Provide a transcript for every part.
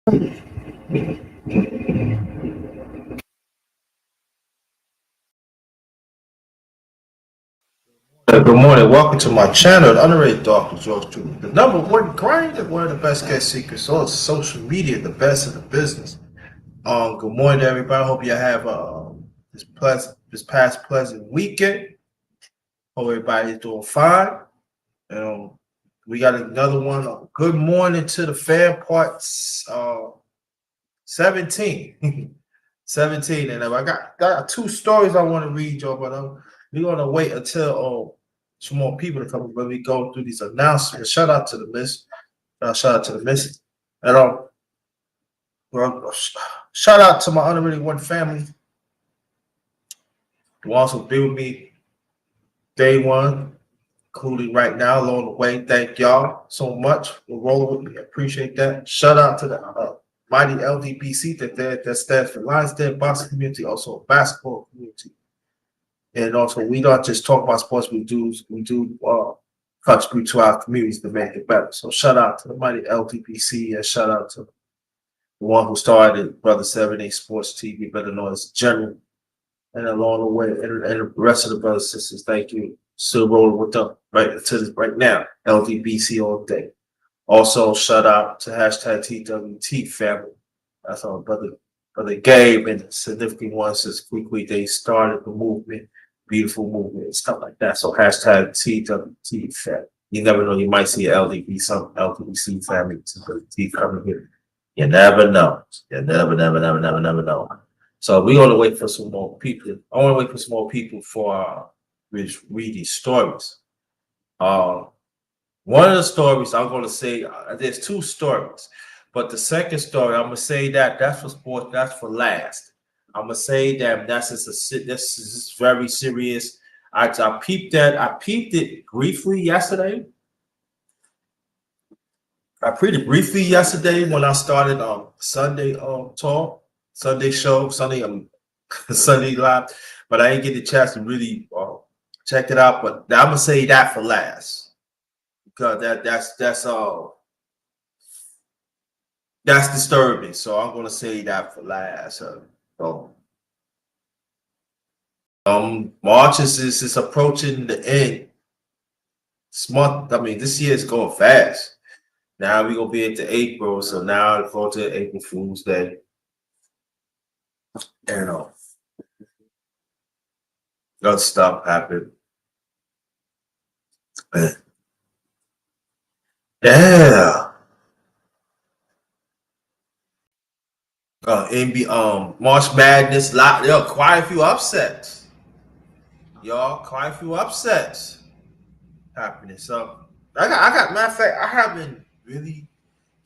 Good morning. Welcome to my channel, the underrated Dr. George Jr. The number one grind and one of the best kept secrets on social media, the best in the business. Good morning to everybody. Hope you have this past pleasant weekend. Hope everybody's doing fine. Um, we got another one. Good morning to the fan parts 17. 17. And I got two stories I want to read y'all, but we're gonna wait until some more people to come when we go through these announcements. Shout out to the miss. Shout out to the miss. And well, shout out to my underrated one family who also be with me day one, including right now along the way. Thank y'all so much for rolling with me. Appreciate that. Shout out to the mighty LDBC that stands for Lions Den Boxing Community, also a basketball community. And also, we don't just talk about sports. We do contribute to our communities to make it better. So shout out to the mighty LTPC and shout out to the one who started Brother 7A Sports TV, better known as General. And along the way, and the rest of the brothers and sisters, thank you. Still rolling with them right now. LDBC all day. Also, shout out to hashtag TWT family. That's our brother Gabe and significant ones since quickly they started the movement. Beautiful movement and stuff like that. So hashtag TWT family. You never know, you might see some LDBC family TWT coming here. You never know. You never know. So we're gonna wait for some more people. I want to wait for some more people for read these stories. One of the stories I'm gonna say there's two stories, but the second story I'm gonna say that's for sports. That's for last. I'm gonna say that this is very serious. I peeped that. I peeped it briefly yesterday. I peeped it briefly yesterday when I started Sunday talk, Sunday show, Sunday Sunday live, but I didn't get the chance to really check it out. But I'm gonna say that for last because that's disturbing. So I'm gonna say that for last. March is approaching the end. This month, I mean, this year is going fast. Now we're gonna be into April, so now it's going to April Fool's Day. And other stuff happened. Yeah. March Madness, quite a few upsets. Y'all, quite a few upsets happening. So matter of fact, I haven't really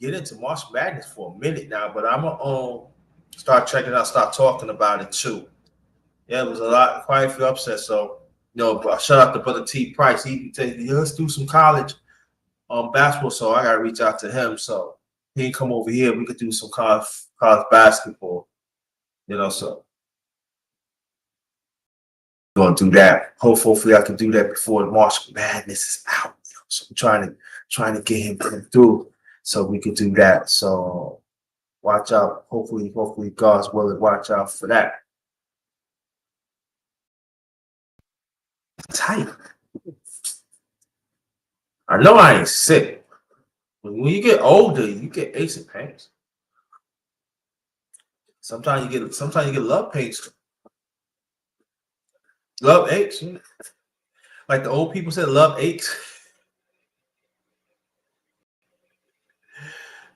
get into March Madness for a minute now, but I'm gonna start checking out, start talking about it too. Yeah, it was quite a few upsets. So, but shout out to Brother T Price. He said, let's do some college basketball. So I gotta reach out to him. So he can come over here. We could do some college basketball. So gonna do that. Hopefully I can do that before the March Madness is out. So I'm trying to get him through so we could do that. So watch out. Hopefully God's willing, watch out for that. Tight. I know I ain't sick. When you get older, you get aches and pains. Sometimes you get love pains. Love aches. Like the old people said, love aches.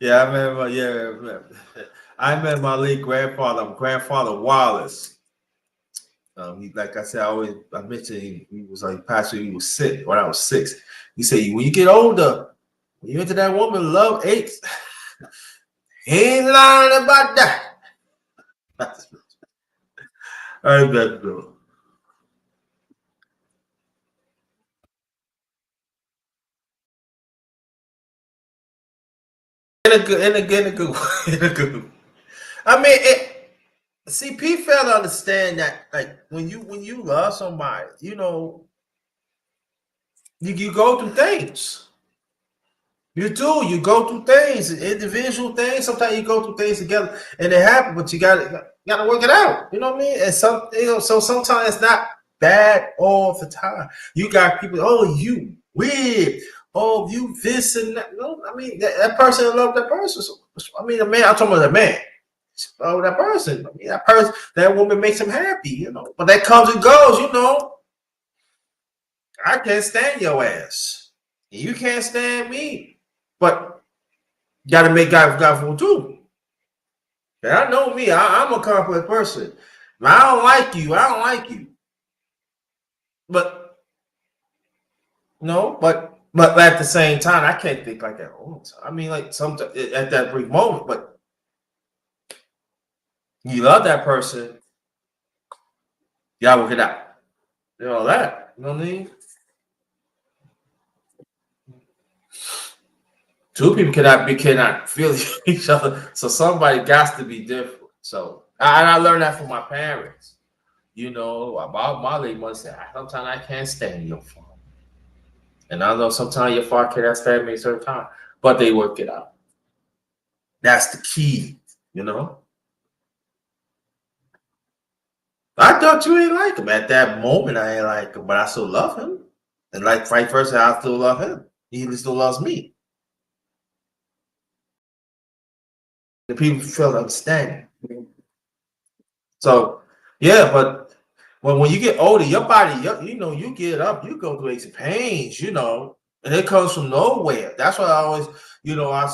Yeah, I remember. Yeah, I met my late grandfather Wallace. Like I said, I mentioned he was like pastor. He was sick when I was 6. He said, when you get older, when you into that woman, love aches. He ain't lying about that. I bet though. In a good way. I mean, see, Pete failed to understand that, like, when you love somebody, you go through things. You do. You go through things, individual things. Sometimes you go through things together, and it happens. But you got to work it out. You know what I mean? And so sometimes it's not bad all the time. You got people. Oh, you weird. Oh, you this and that. No, I mean that person love that person. So, I mean, the man. I'm talking about the man. Oh, that person. I mean, that person. That woman makes him happy. You know. But that comes and goes. You know. I can't stand your ass. You can't stand me. But you got to make God for too. And I know me. I'm a complex person. I don't like you. I don't like you. But no. But at the same time, I can't think like that all the time. I mean, like sometimes at that brief moment. But you love that person. You gotta work it out. You know that. You know what I mean? Two people cannot feel each other. So somebody got to be different. So I learned that from my parents. You know, about my late mother said, sometimes I can't stand your father. And I know sometimes your father cannot stand me a certain time, but they work it out. That's the key, you know. I thought you ain't like him. At that moment, I ain't like him, but I still love him. And like vice versa, I still love him. He still loves me. The people feel understanding. So, yeah, but when you get older, your body, you know, you get up, you go through aches and pains, you know, and it comes from nowhere. That's why I always, you know, I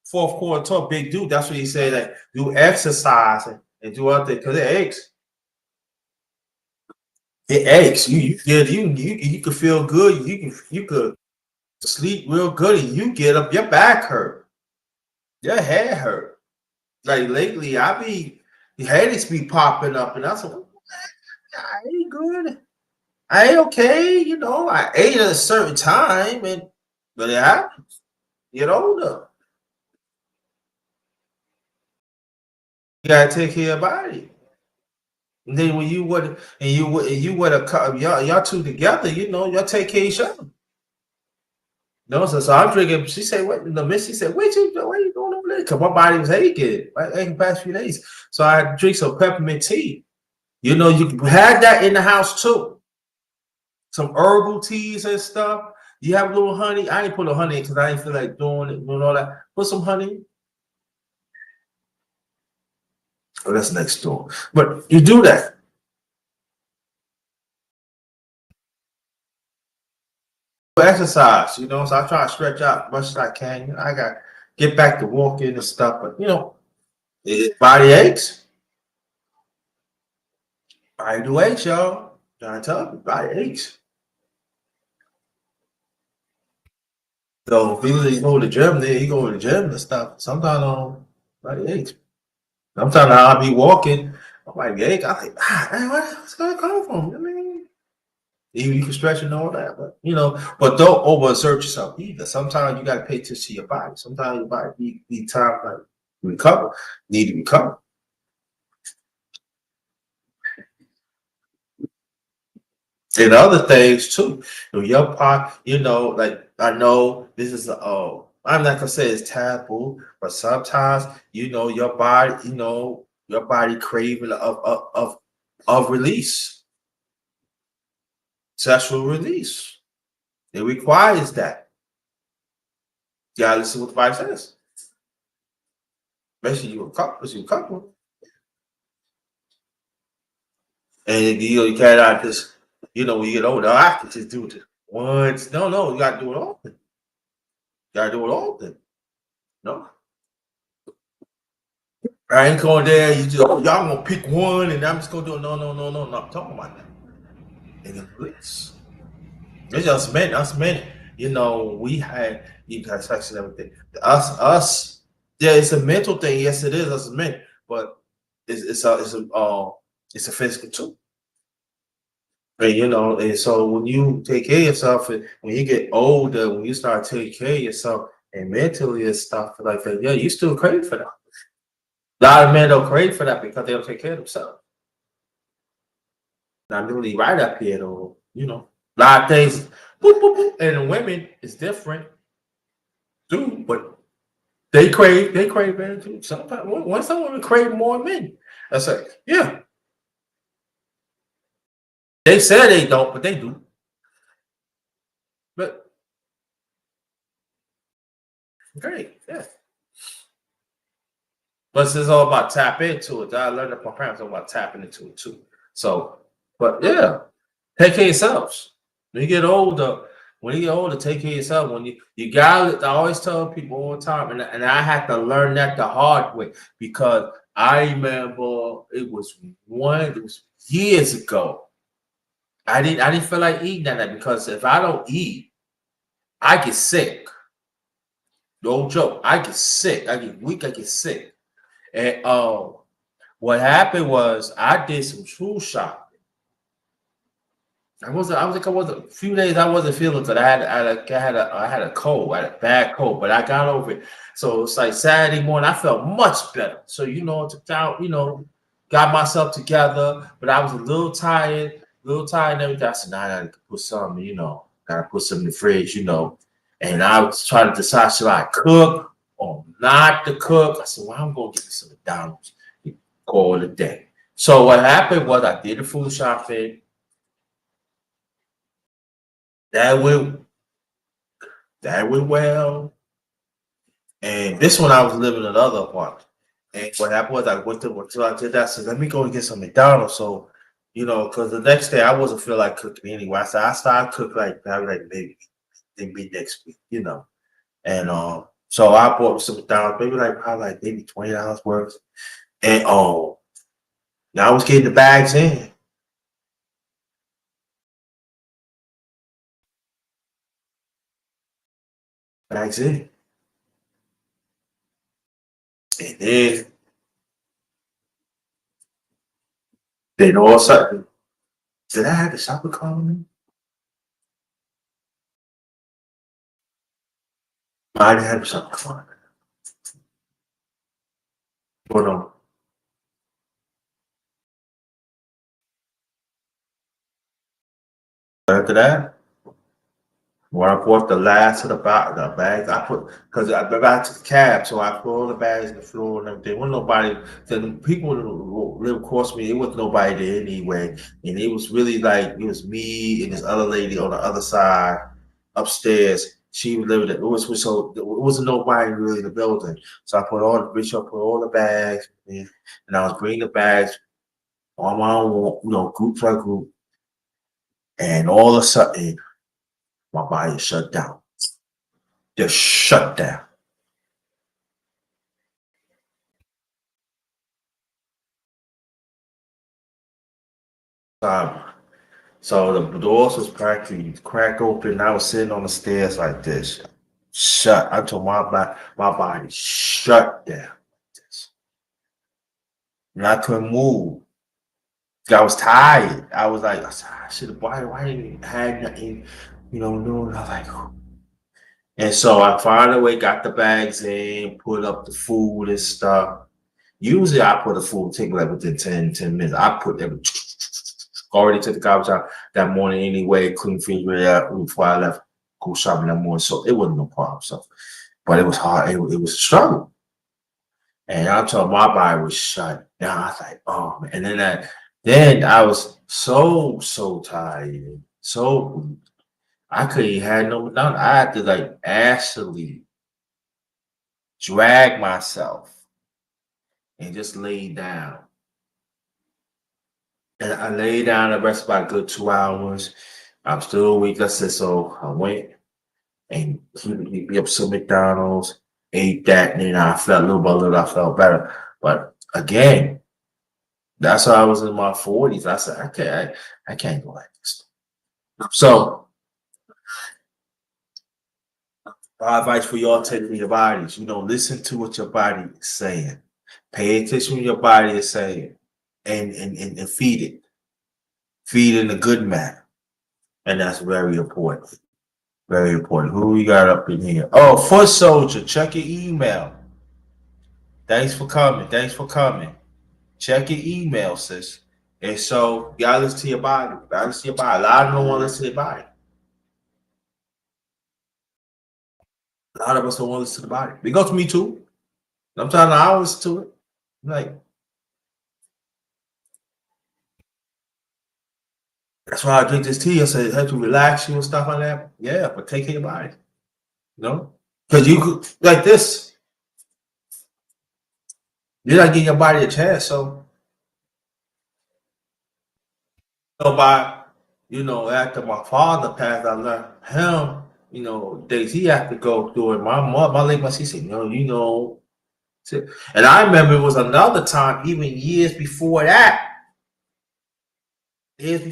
fourth quarter talk, big dude. That's what he say that do exercise and do other things because it aches. It aches. You can feel good. You could sleep real good, and you get up, your back hurt, your head hurt. Like lately, the headaches be popping up, and I said, I ain't good. I ain't okay. You know, I ate at a certain time, but it happens. Get older. You gotta take care of your body. And then when you would have y'all two together, you know, y'all take care of each other. No, so I'm drinking. She said, "What?" The miss, she said, "What you going over there?" Because my body was aching, right, aching past few days. So I had to drink some peppermint tea. You know, you had that in the house too. Some herbal teas and stuff. You have a little honey. I ain't put no honey because I ain't feel like doing all that. Put some honey. Oh, that's next door. But you do that. Exercise, you know. So I try to stretch out as much as I can. You know, I got get back to walking and stuff. But you know, body aches. Body do aches, y'all. Trying to tell you, body aches. So if you go to the gym, then you go to the gym and stuff. Sometimes body aches. Sometimes I'll be walking, I might be ache. I'm like, man, what's gonna come from? I mean, you can stretch and all that, but you know, but don't overexert yourself either. Sometimes you gotta pay attention to your body. Sometimes your body need time like recover, need to recover. And other things too. Your part, you know, like I know this is I'm not gonna say it's taboo, but sometimes you know your body, you know, your body craving of release, sexual release. It requires that. You gotta listen to what the body says. Especially you a couple. And you know, you cannot just, you know, when you get older, I can just do it once. No, you gotta do it often. You gotta do it often. No. I ain't going there, you just y'all gonna pick one and I'm just gonna do it. No, I'm talking about that. And the police. It's just men, us men, you know, we had you guys sex and everything. Us, yeah, it's a mental thing. Yes, it is us men, but it's a physical too. And you know, and so when you take care of yourself, and when you get older, when you start taking care of yourself and mentally and stuff like that, yeah, you still crave for that. A lot of men don't crave for that because they don't take care of themselves. Not really right up here, though. You know, a lot of things. Boop, boop, boop. And the women is different. do, but they crave men too. Sometimes some women crave more men. I say, yeah, they say they don't, but they do. But great, yeah. But it's all about tap into it. I learned that from my parents all about tapping into it too. So, but yeah, take care of yourselves. When you get older, take care of yourself. When you got, I always tell people all the time, and I had to learn that the hard way because I remember it was years ago. I didn't feel like eating that night because if I don't eat, I get sick. No joke. I get sick. I get weak. I get sick. And what happened was I did some food shopping. I was like I was a few days I wasn't feeling good. I had a cold, I had a bad cold, but I got over it. So it's like Saturday morning, I felt much better. So took out, got myself together, but I was a little tired and everything. I said, nah, I gotta put some, gotta put some in the fridge, And I was trying to decide should I cook or not to cook. I said, well, I'm gonna get me some McDonald's, call it a day. So what happened was I did the food shopping. That went that went well. And this one I was living in another apartment. And what happened was I went to until I did that. I said, let me go and get some McDonald's. So, because the next day I wasn't feel like cooking anyway. I said I started cooking like probably like maybe next week. And so I bought some McDonald's, maybe like probably like maybe $20 worth. And now I was getting the bags in. Bags in. And then all of a sudden, did I have the shopper calling me? I didn't have the shopper calling me. Hold on. After that, when I bought the last of the bags, I put because I remember I took the cab, so I put all the bags on the floor and everything. Wasn't nobody. The people who live across me, it wasn't nobody there anyway, and it was really like it was me and this other lady on the other side upstairs. She was living. It wasn't nobody really in the building. So I put all the bags, and I was bringing the bags on my own, group by group, and all of a sudden my body shut down. Just shut down. Um, so the doors was practically crack open. I was sitting on the stairs like this. Shut. I told my body shut down. And I couldn't move. I was tired. I was like, I should have why didn't have nothing, doing. I was like, and so I finally got the bags in, put up the food and stuff. Usually I put the food, take like within 10 minutes. I put them already took the garbage out that morning anyway, clean refrigerator out before I left, go shopping that morning. So it wasn't no problem. So, but it was hard. It was a struggle. And I'm talking my body was shut down. I was like, oh man. And then I was so tired. So I couldn't have no none. I had to like actually drag myself and just lay down. And I lay down the rest about a good 2 hours. I'm still weak. I said, so I went and he up some McDonald's, ate that, and then I felt little by little, I felt better. But again, that's how I was in my 40s. I said, I can't go like this. So my advice for y'all taking your bodies, listen to what your body is saying. Pay attention to what your body is saying and feed it. Feed it in a good manner. And that's very important. Very important. Who we got up in here? Oh, Foot Soldier, check your email. Thanks for coming. Thanks for coming. Check your email, sis. And so, you gotta listen to your body. You gotta listen to your body. A lot of them don't want to listen to their body. A lot of us don't want to listen to the body. It goes to me too. Sometimes I don't listen to it. Like, that's why I drink this tea. I say it helps to relax you and stuff like that. Yeah, but take care of your body. You know? Because you could, like this, you're not getting your body a chance. So, by, after my father passed, I learned him, days he had to go through it. My late mother, she said, and I remember it was another time, even years before that, me and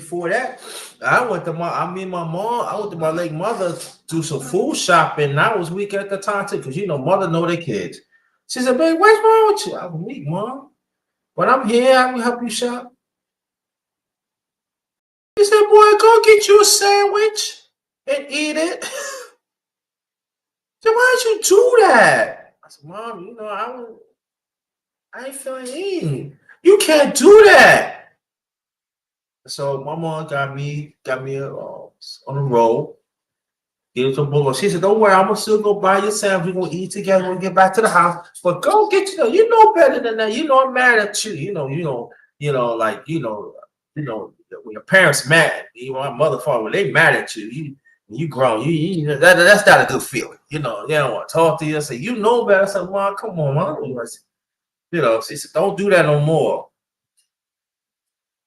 my mom, I went to my late mother do some food shopping, and I was weak at the time too, because mother know their kids. She said, "Babe, what's wrong with you?" I was weak, mom, but I'm here. I will help you shop. He said, "Boy, go get you a sandwich and eat it." So why'd you do that? I said, "Mom, I ain't feeling eating. You can't do that." So my mom got me on the road. Get us some burgers. She said, "Don't worry, I'm gonna still go buy your sandwich. We're gonna eat together when we get back to the house. But go get you know better than that. I'm mad at you. When your parents mad, my mother father, when they mad at you, you grown. That's not a good feeling. They don't want to talk to you. I say, you know better." I said, "Mom, come on, mom." She said, "Don't do that no more."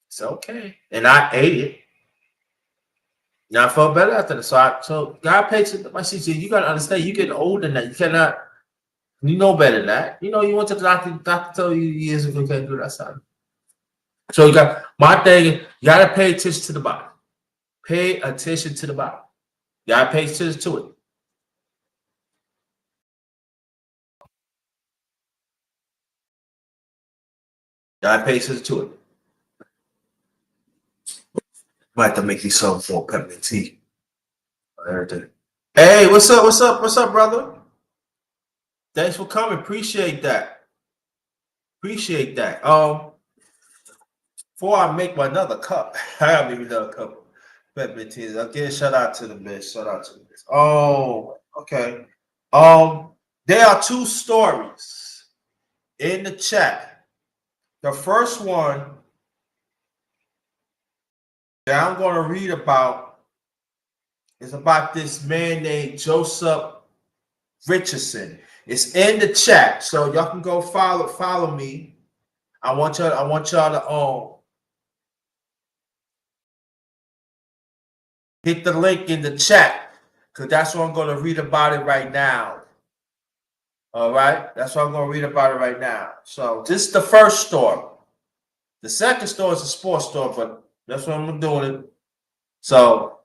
It's okay. And I ate it. Now I felt better after that. So God pays my sister. You gotta understand, you getting older than that. You cannot, you know better than that. You went to the doctor told you years ago you can't do that stuff. So my thing is, you gotta pay attention to the body. Pay attention to the body. You gotta pay attention to it. You gotta pay attention to it. Might have to make these some more peppermint tea. Everything. Hey, what's up? What's up? What's up, brother? Thanks for coming. Appreciate that. Appreciate that. Before I make my another cup, I gotta make another cup. Peppermint tea. Again, shout out to the miss. Shout out to the miss. Oh, okay. Um, there are two stories in the chat. The first one that I'm going to read about is about this man named Joseph Richardson. It's in the chat, so y'all can go follow me. I want y'all to hit the link in the chat, because that's what I'm going to read about it right now. All right, that's what I'm going to read about it right now. So this is the first story. The second story is a sports story, but that's what I'm doing it. So,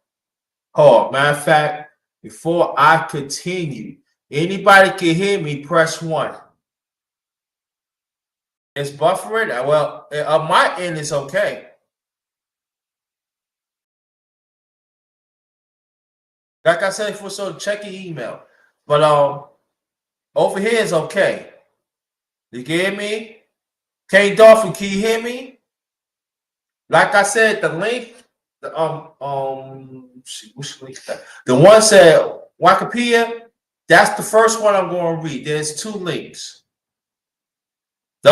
matter of fact, before I continue, anybody can hear me, press 1. It's buffering. Well, on my end, it's okay. Like I said before, so check your email. But over here is okay. You can hear me? K Dolphin, can you hear me? Like I said, the link, which link is that? The one said Wikipedia. That's the first one I'm going to read. There's 2 links. The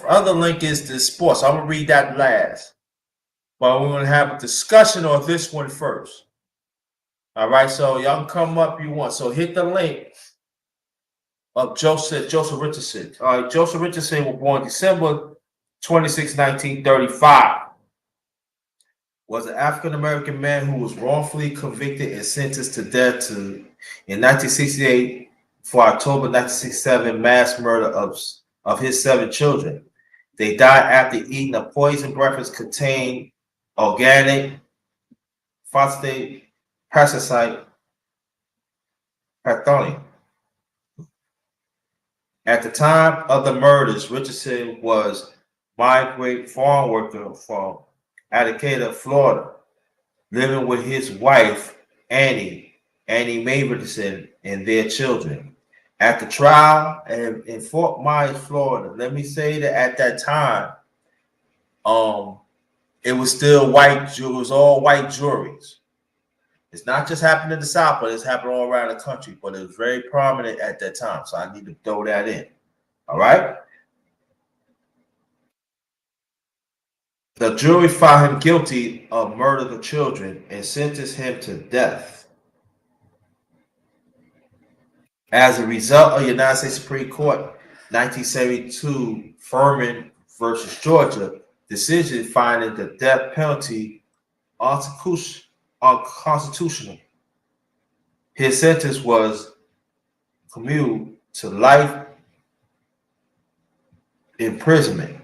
other link is the sports. I'm gonna read that last. But we're gonna have a discussion on this one first. All right, so y'all can come up if you want. So hit the link of Joseph Richardson. All right, Joseph Richardson was born December 26, 1935. Was an African American man who was wrongfully convicted and sentenced to death in 1968 for October 1967 mass murder of his 7 children. They died after eating a poison breakfast containing organic phosphate pesticide pathogenic. At the time of the murders, Richardson was migrant farm worker from Adequata, Florida, living with his wife, Annie Mae Richardson, and their children. At the trial in Fort Myers, Florida, let me say that at that time, it was still white. It was all white juries. It's not just happening in the South, but it's happening all around the country. But it was very prominent at that time. So I need to throw that in. All right. The jury found him guilty of murder of children and sentenced him to death. As a result of the United States Supreme Court 1972 Furman versus Georgia decision finding the death penalty unconstitutional, his sentence was commuted to life imprisonment.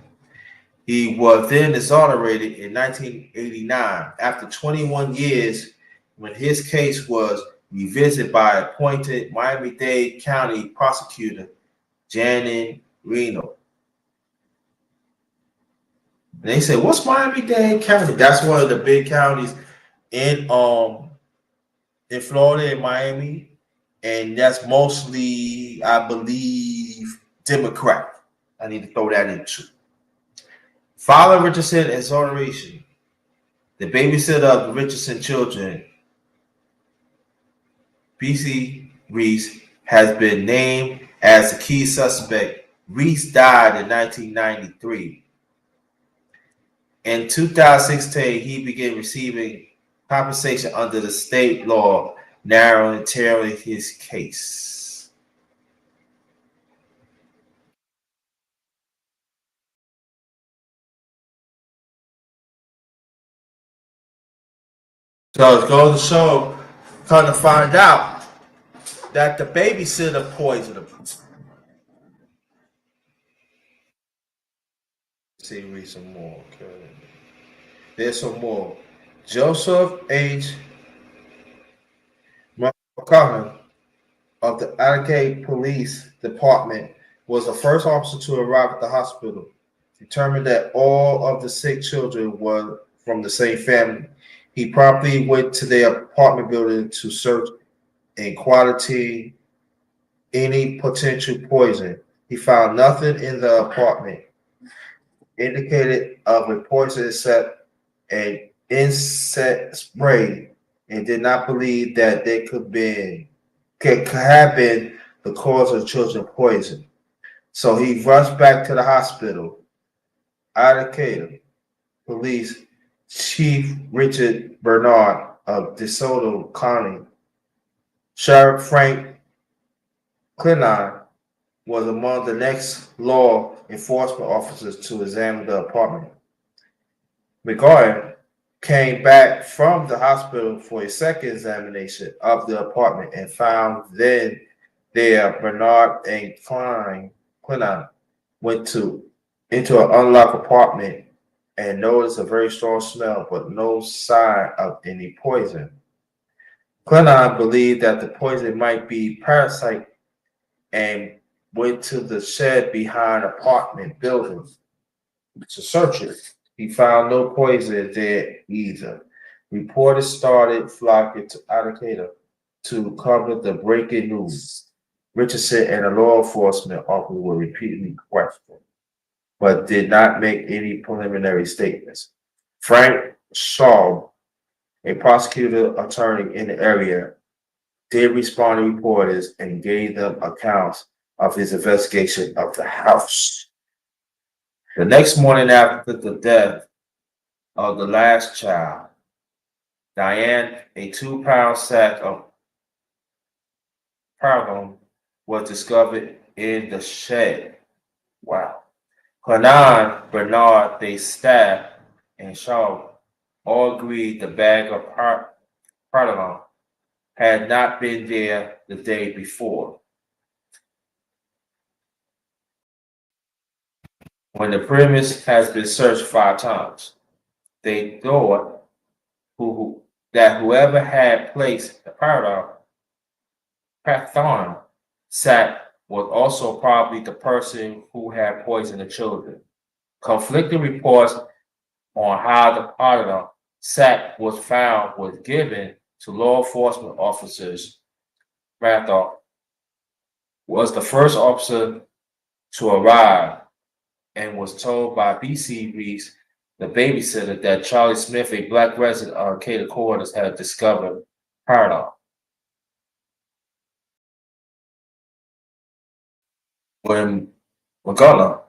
He was then exonerated in 1989 after 21 years when his case was revisited by appointed Miami-Dade County prosecutor Janet Reno. And they said, "What's Miami-Dade County?" That's one of the big counties in Florida and Miami, and that's mostly, I believe, Democrat. I need to throw that in too. Following Richardson exoneration, the babysitter of the Richardson children, B.C. Reese, has been named as the key suspect. Reese died in 1993. In 2016, he began receiving compensation under the state law, narrowing his case. So it's going to show, kind of find out that the babysitter poisoned him. Let's see, read some more. Okay. There's some more. Joseph H. McCullough of the Adelaide Police Department was the first officer to arrive at the hospital, determined that all of the sick children were from the same family. He promptly went to their apartment building to search and quality any potential poison. He found nothing in the apartment indicated of a poison except an insect spray, and did not believe that they could have been the cause of children's poison. So he rushed back to the hospital. Adelaide Police Chief Richard Bernard of DeSoto County, Sheriff Frank Clinton was among the next law enforcement officers to examine the apartment. McGuire came back from the hospital for a second examination of the apartment and found then there Bernard and Clinton went into an unlocked apartment and noticed a very strong smell, but no sign of any poison. Clinton believed that the poison might be parasite and went to the shed behind apartment building to search it. He found no poison there either. Reporters started flocking to Adelaide to cover the breaking news. Richardson and the law enforcement officer were repeatedly questioned, but did not make any preliminary statements. Frank Shaw, a prosecutor attorney in the area, did respond to reporters and gave them accounts of his investigation of the house. The next morning after the death of the last child, Diane, a 2-pound sack of paragon was discovered in the shed. Wow. Clinton, Bernard, they staff, and Shaw all agreed the bag of paragon had not been there the day before. When the premise has been searched 5 times, they thought that whoever had placed the paragon sack was also probably the person who had poisoned the children. Conflicting reports on how the paragon sack was found was given to law enforcement officers. Randolph was the first officer to arrive and was told by B.C. Reese, the babysitter, that Charlie Smith, a black resident of Arcata Quarters, had discovered paradox. When McGonagall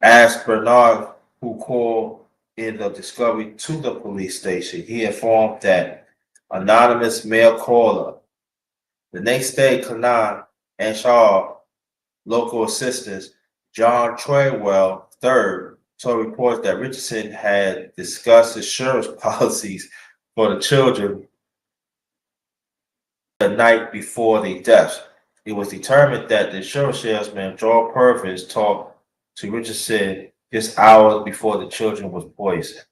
asked Bernard, who called in the discovery to the police station, he informed that anonymous mail caller. The next day, Kanan and Shaw, local assistants, John Treadwell III, told reporters that Richardson had discussed insurance policies for the children the night before the deaths. It was determined that the insurance salesman, Joel Purvis, talked to Richardson just hours before the children was poisoned.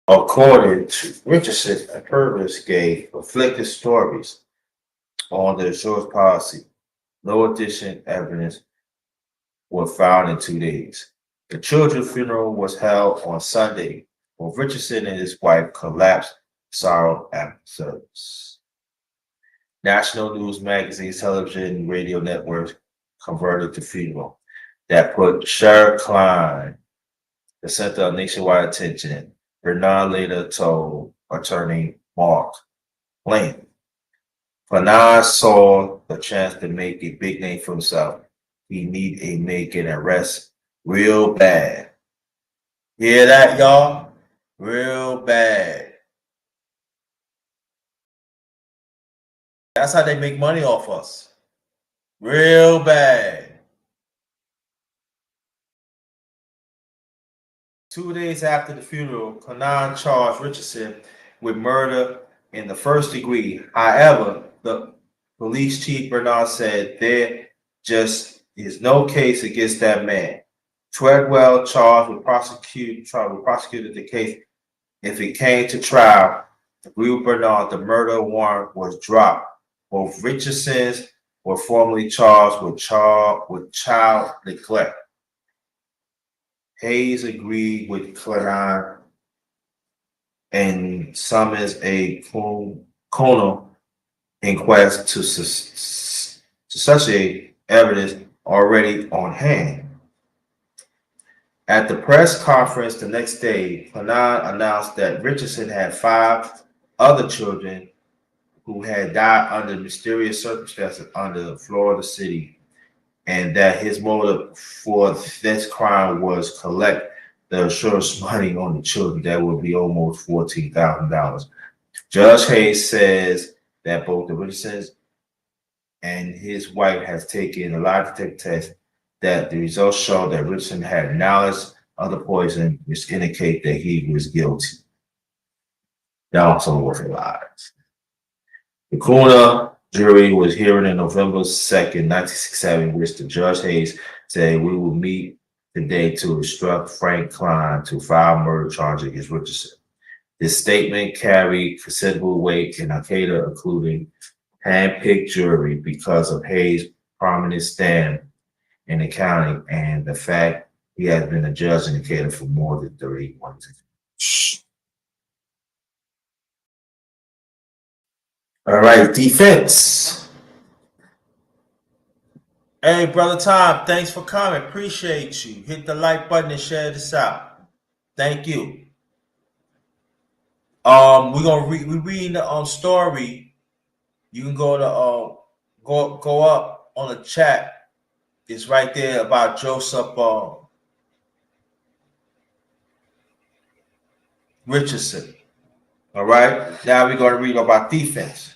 According to Richardson, Purvis gave conflicting stories on the insurance policy. No additional evidence was found in 2 days. The children's funeral was held on Sunday, when Richardson and his wife collapsed sorrow after service. National news magazines, television, radio networks converted the funeral that put Sheriff Klein the center of nationwide attention. Bernard later told attorney Mark Lane. Bernard saw the chance to make a big name for himself. He need a make an arrest real bad. Hear that, y'all? Real bad. That's how they make money off us. Real bad. 2 days after the funeral, Kanan charged Richardson with murder in the first degree. However, the police chief Bernard said there just is no case against that man. Treadwell prosecuted the case. If it came to trial, agree with Bernard, the murder warrant was dropped. Both Richardsons were formally charged with child neglect. Hayes agreed with Klein and summons a criminal inquest to such a evidence already on hand. At the press conference the next day, Klein announced that Richardson had 5 other children who had died under mysterious circumstances under Florida City, and that his motive for this crime was collect the insurance money on the children. That would be almost $14,000. Judge Hayes says that both the Richardsons and his wife has taken a lie detector test, that the results show that Richardson had knowledge of the poison, which indicate that he was guilty. That also was a lie. The Kuna jury was hearing on November 2nd, 1967, which the Judge Hayes said we will meet today to instruct Frank Klein to file murder charges against Richardson. This statement carried considerable weight in Al-Qaeda, including hand-picked jury, because of Hayes' prominent stand in the county and the fact he has been a judge in Al-Qaeda for more than 31 years. All right, defense. Hey, Brother Tom, thanks for coming. Appreciate you. Hit the like button and share this out. Thank you. We're gonna we reading the story. You can go to go up on the chat. It's right there about Joseph Richardson. All right. Now we're gonna read about defense.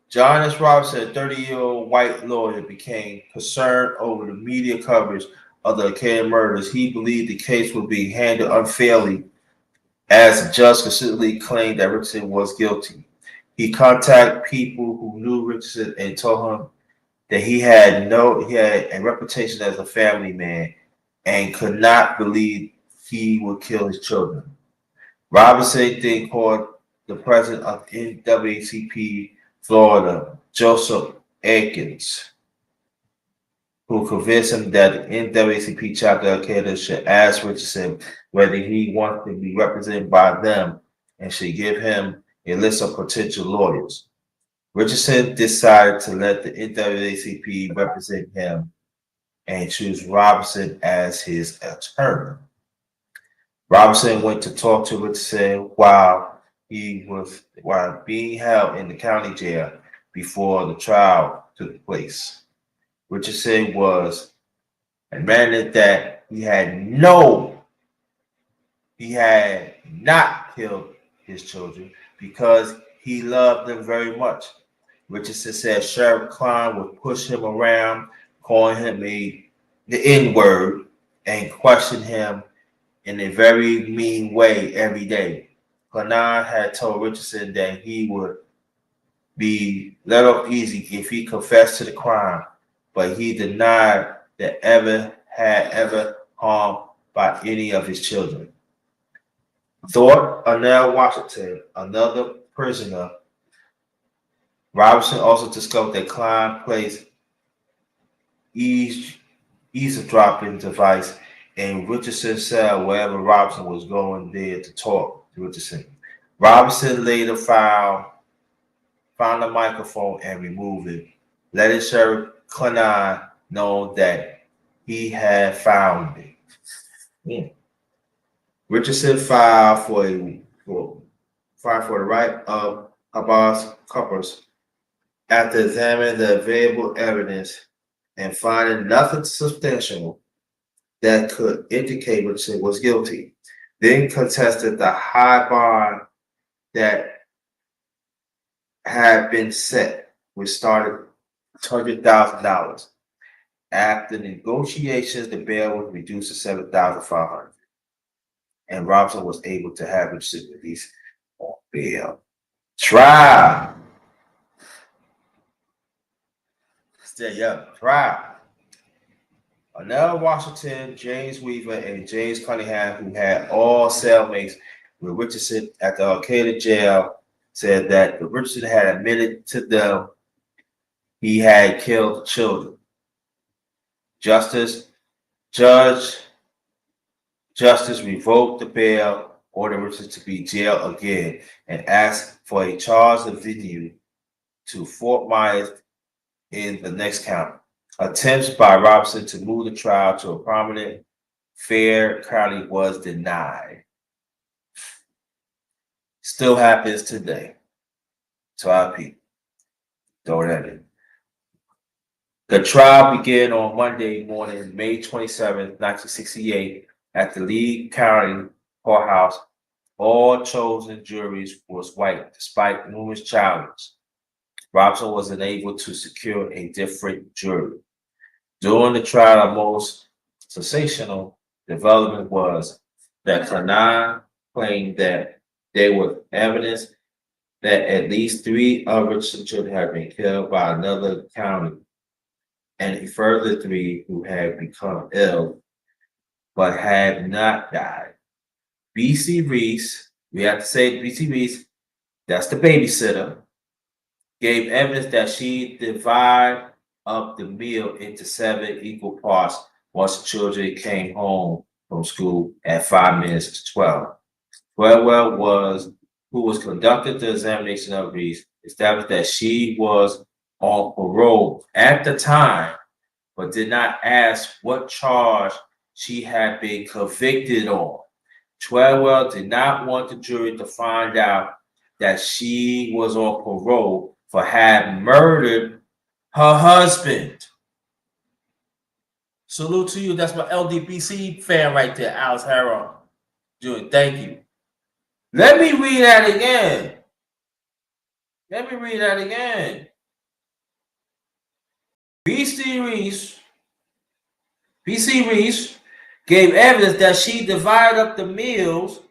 John S. Robinson, a 30-year-old white lawyer, became concerned over the media coverage of the Al-Qaeda murders. He believed the case would be handled unfairly, as the judge consistently claimed that Richardson was guilty. He contacted people who knew Richardson and told him that he had a reputation as a family man and could not believe he would kill his children. Robinson then called the president of NAACP Florida, Joseph Aikens, who convinced him that the NAACP chapter of Al-Qaeda should ask Richardson whether he wanted to be represented by them and should give him a list of potential lawyers. Richardson decided to let the NAACP represent him and choose Robinson as his attorney. Robinson went to talk to Richardson while being held in the county jail before the trial took place. Richardson was admitted that he had not killed his children because he loved them very much. Richardson said Sheriff Klein would push him around, calling him the N word, and question him in a very mean way every day. Klein had told Richardson that he would be let off easy if he confessed to the crime, but he denied that ever harmed by any of his children. Thorpe Arnell Washington, another prisoner. Robinson also discovered that Klein placed eavesdropping device in Richardson's cell wherever Robinson was going there to talk to Richardson. Robinson later found the microphone and removed it, letting Sheriff Klein know that he had found it. Richardson filed for the right of habeas corpus after examining the available evidence and finding nothing substantial that could indicate Richardson was guilty. Then contested the high bond that had been set, which started $200,000. After negotiations, the bail was reduced to $7,500, and Robinson was able to have Richardson released on bail. Trial. Stay up. Trial. Arnell Washington, James Weaver, and James Cunningham, who had all cellmates with Richardson at the Arcata jail, said that Richardson had admitted to them he had killed children. Justice revoked the bail, ordered Richardson to be jailed again, and asked for a charge of venue to Fort Myers in the next county. Attempts by Robinson to move the trial to a prominent fair county was denied. Still happens today. To our people. Throw that in. The trial began on Monday morning, May 27, 1968, at the Lee County Courthouse. All chosen juries was white, despite numerous challenges. Robinson was unable to secure a different jury. During the trial, the most sensational development was that Klein claimed that there was evidence that at least 3 of Richardson's children had been killed by another county, and a further 3 who had become ill but had not died. B.C. Reese, we have to say B.C. Reese, that's the babysitter, gave evidence that she divided up the meal into 7 equal parts once the children came home from school at 5 minutes to 12. Twelwell who was conducting the examination of Reese, established that she was on parole at the time, but did not ask what charge she had been convicted on. Twelwell did not want the jury to find out that she was on parole for having murdered her husband. Salute to you. That's my LDPC fan right there, Alice Harrow. Junior, thank you. Let me read that again. B.C. Reese gave evidence that she divided up the meals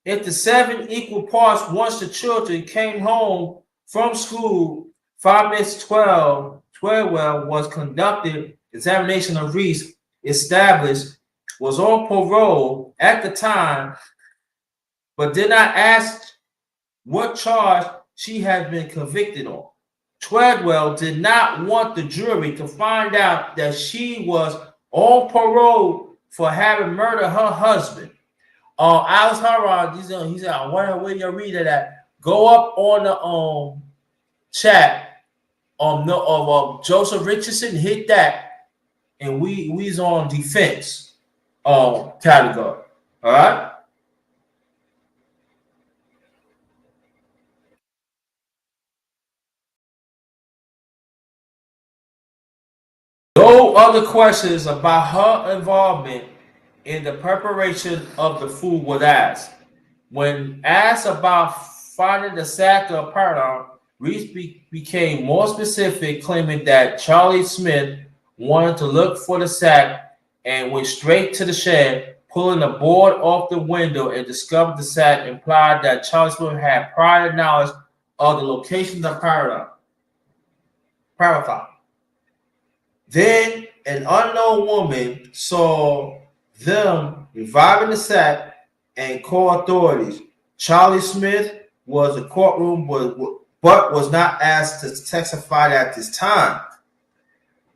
into 7 equal parts once the children came home from school. 5 minutes 12. Twelwell was conducted examination of Reese, established was on parole at the time, but did not ask what charge she had been convicted on. Twelwell did not want the jury to find out that she was on parole for having murdered her husband. Alice Harrod, he said, where you read it at? Go up on the chat of Joseph Richardson, hit that, and we's on defense category. All right. No other questions about her involvement in the preparation of the food was asked. When asked about finding the sack of powder, Reese became more specific, claiming that Charlie Smith wanted to look for the sack and went straight to the shed, pulling the board off the window and discovered the sack, implied that Charlie Smith had prior knowledge of the location of the powder. Then an unknown woman saw them reviving the sack and called authorities. Charlie Smith was in the courtroom, but was not asked to testify at this time.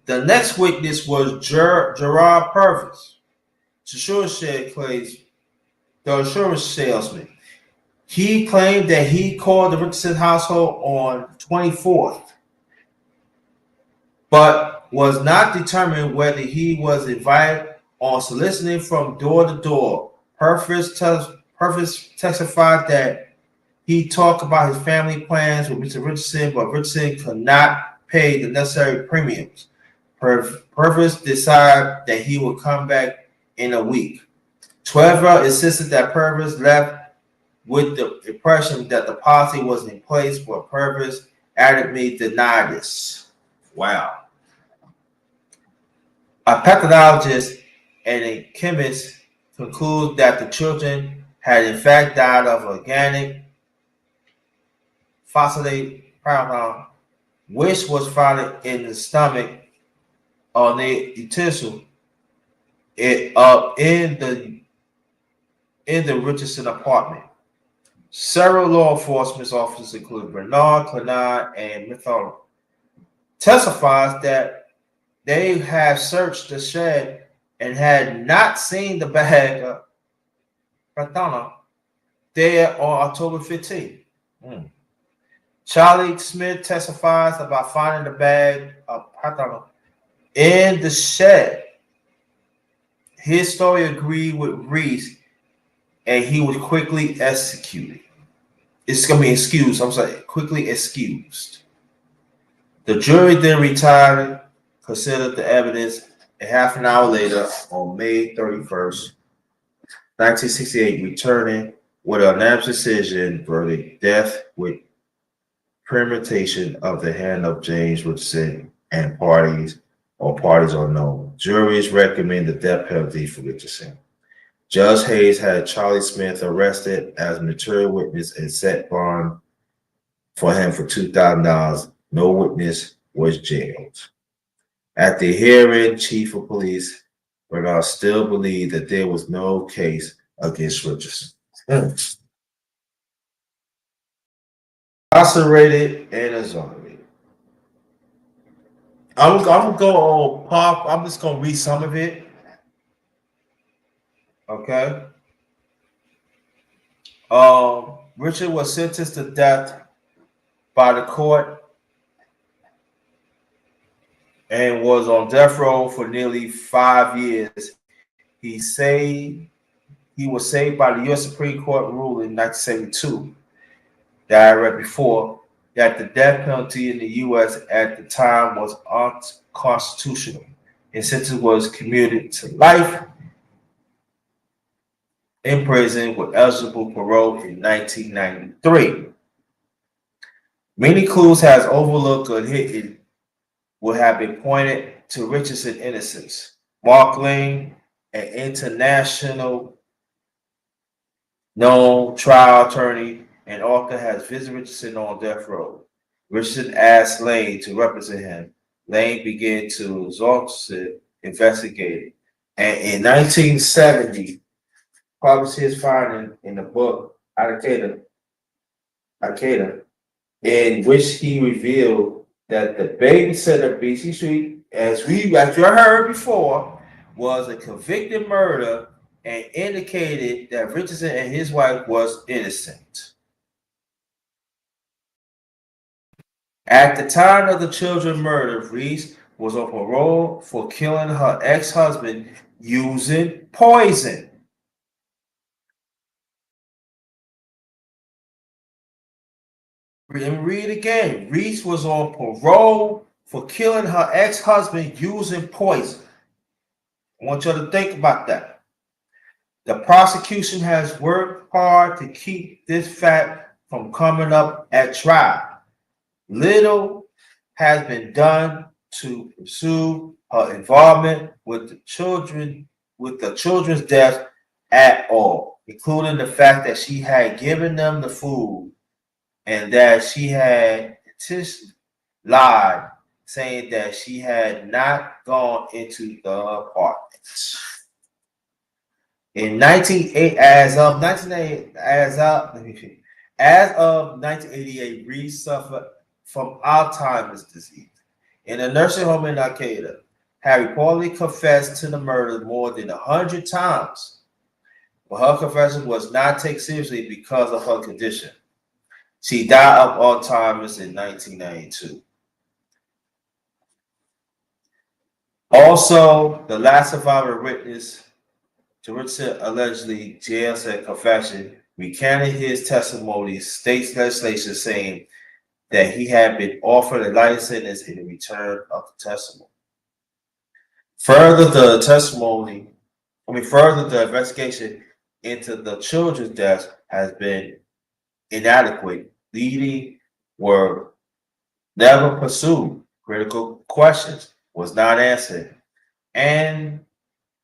The next witness was Gerard Purvis, the insurance salesman. He claimed that he called the Richardson household on 24th, but was not determined whether he was invited or soliciting from door to door. Purvis testified that he talked about his family plans with Mr. Richardson, but Richardson could not pay the necessary premiums. Purvis decided that he would come back in a week. Twelver insisted that Purvis left with the impression that the policy was in place, but Purvis adamantly denied this. Wow. A pathologist and a chemist conclude that the children had in fact died of organic phosphate compound, which was found in the stomach on the utensil in the Richardson apartment. Several law enforcement officers, including Bernard, Clenard, and Mithal, testifies that they have searched the shed and had not seen the bag of Prathana there on October 15th. Charlie Smith testifies about finding the bag of Prathana in the shed. His story agreed with Reese, and he was quickly executed. It's going to be excused. I'm sorry, quickly excused. The jury then retired, considered the evidence, and half an hour later, on May 31st, 1968, returning with an unanimous decision verdict: death with premeditation of the hand of James Richardson and parties unknown. Juries recommend the death penalty for Richardson. Judge Hayes had Charlie Smith arrested as a material witness and set bond for him for $2,000. No witness was jailed. At the hearing, Chief of Police Bernard still believed that there was no case against Richardson. Incarcerated and exonerated. I'm gonna go on pop. I'm just gonna read some of it. Okay. Richard was sentenced to death by the court and was on death row for nearly 5 years. He was saved by the U.S. Supreme Court rule in 1972 that I read before, that the death penalty in the U.S. at the time was unconstitutional. His sentence was commuted to life in prison with eligible parole in 1993. Many clues has overlooked or hidden would have been pointed to Richardson's innocence. Mark Lane, an international known trial attorney and author, has visited Richardson on death row. Richardson asked Lane to represent him. Lane began to exhaustively investigate it, and in 1970, published his finding in the book Al-Qaeda, in which he revealed that the babysitter BC Street, as you heard before, was a convicted murder and indicated that Richardson and his wife was innocent. At the time of the children's murder, Reese was on parole for killing her ex-husband using poison. And read again. Reese was on parole for killing her ex-husband using poison. I want you to think about that. The prosecution has worked hard to keep this fact from coming up at trial. Little has been done to pursue her involvement with the children's death at all, including the fact that she had given them the food and that she had intentionally lied, saying that she had not gone into the apartment. In 1988, as of 1988, Reese suffered from Alzheimer's disease. In a nursing home in Al-Qaeda, had reportedly confessed to the murder more than 100 times, but her confession was not taken seriously because of her condition. She died of Alzheimer's in 1992. Also, the last survivor witness to Richardson allegedly jailed said confession recanted his testimony, states legislation saying that he had been offered a life sentence in return of the testimony. Further, the investigation into the children's deaths has been inadequate, leading were never pursued, critical questions was not answered, and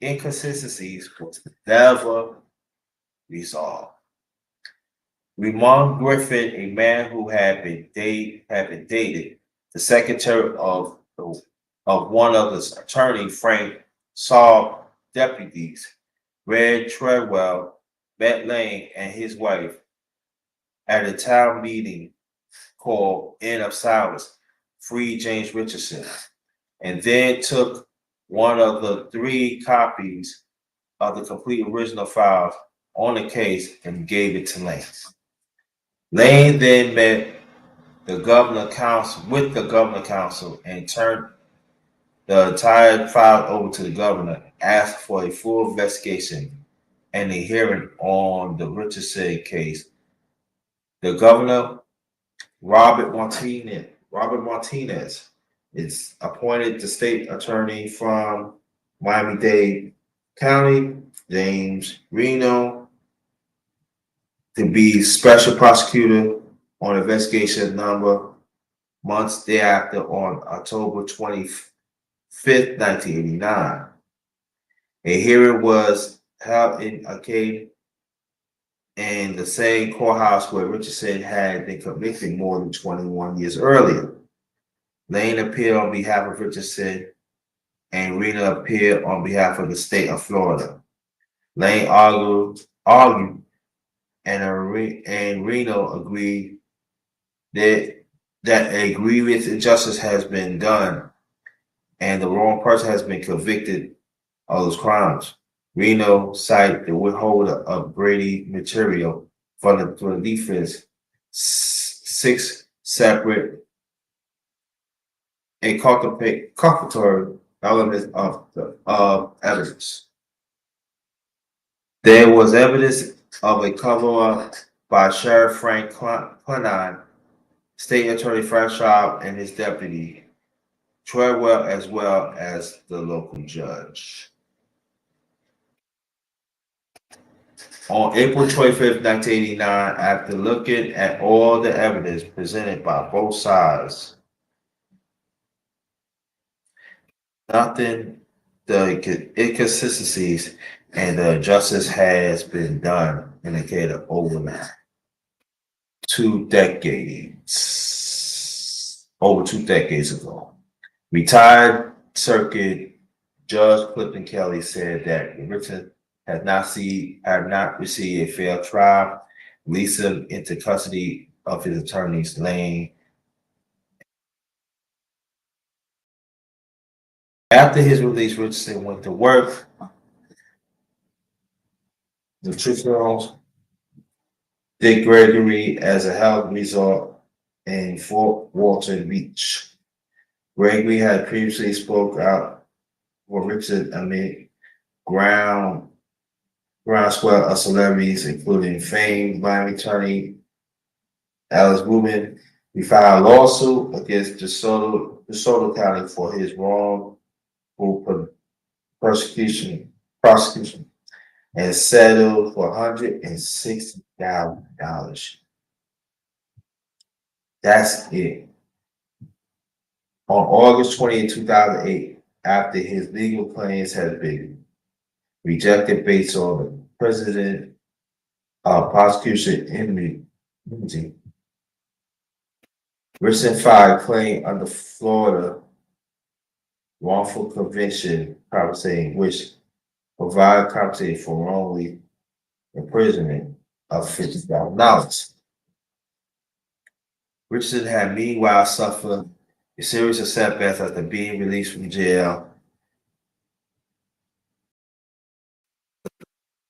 inconsistencies was never resolved. Ramon Griffin, a man who had been dated the secretary of one of his attorney, Frank Saul deputies, Red Treadwell, met Lane and his wife at a town meeting called End of Silence, Free James Richardson, and then took one of the 3 copies of the complete original files on the case and gave it to Lane. Lane then met the governor council and turned the entire file over to the governor, asked for a full investigation and a hearing on the Richardson case. The governor, Robert Martinez, is appointed the state attorney from Miami-Dade County, James Reno, to be special prosecutor on investigation number months thereafter on October 25th, 1989. A hearing was held in Arcade in the same courthouse where Richardson had been convicted more than 21 years earlier. Lane appeared on behalf of Richardson and Reno appeared on behalf of the state of Florida. Lane argued and Reno agreed that a grievous injustice has been done and the wrong person has been convicted of those crimes. Reno cited the withholder of Brady material from the defense, 6 separate inculpatory elements of evidence. There was evidence of a cover-up by Sheriff Frank Clennon, State Attorney Frank Schaub, and his deputy, Treadwell, as well as the local judge. On April 25th, 1989, after looking at all the evidence presented by both sides, nothing, the inconsistencies and the injustice has been done in the case of over 2 decades. Over 2 decades ago. Retired Circuit Judge Clifton Kelly said that Richardson had not received a fair trial, released him into custody of his attorneys, Lane. After his release, Richardson went to work nutritional Dick Gregory as a health resort in Fort Walton Beach. Gregory had previously spoke out for Richardson amid groundswell of celebrities, including famed Miami attorney Alice Bowman He filed a lawsuit against DeSoto County for his wrongful prosecution and settled for $160,000. That's it. On August 20th, 2008, after his legal claims had been rejected based on the president prosecution immunity, Richardson filed a claim under Florida wrongful conviction compensation, which provide compensation for wrongly imprisonment of $50,000. Richardson had meanwhile suffered a series of setbacks after being released from jail.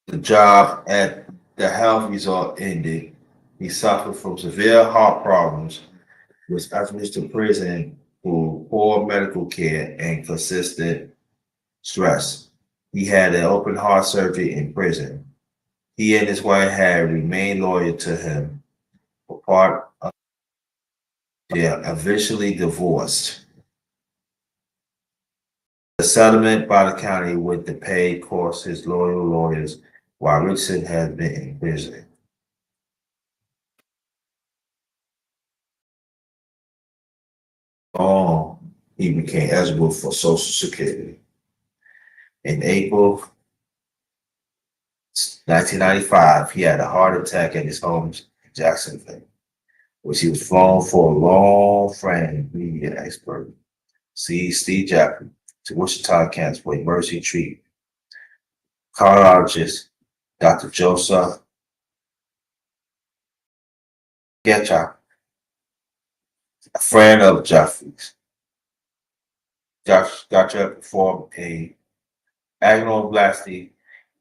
The job at the health resort ended. He suffered from severe heart problems, was admitted to prison for poor medical care and consistent stress. He had an open heart surgery in prison. He and his wife had remained loyal to him for part of their eventually divorced. The settlement by the county with the pay cost his loyal lawyers while Richardson had been in prison. He became eligible for Social Security. In April 1995, he had a heart attack at his home in Jacksonville, which he was flown for a long friend, media expert, Steve Jackson, to Wichita, Kansas for emergency treatment. Cardiologist Dr. Joseph Getcha, a friend of Jeffries. Dr. performed a agonoplasty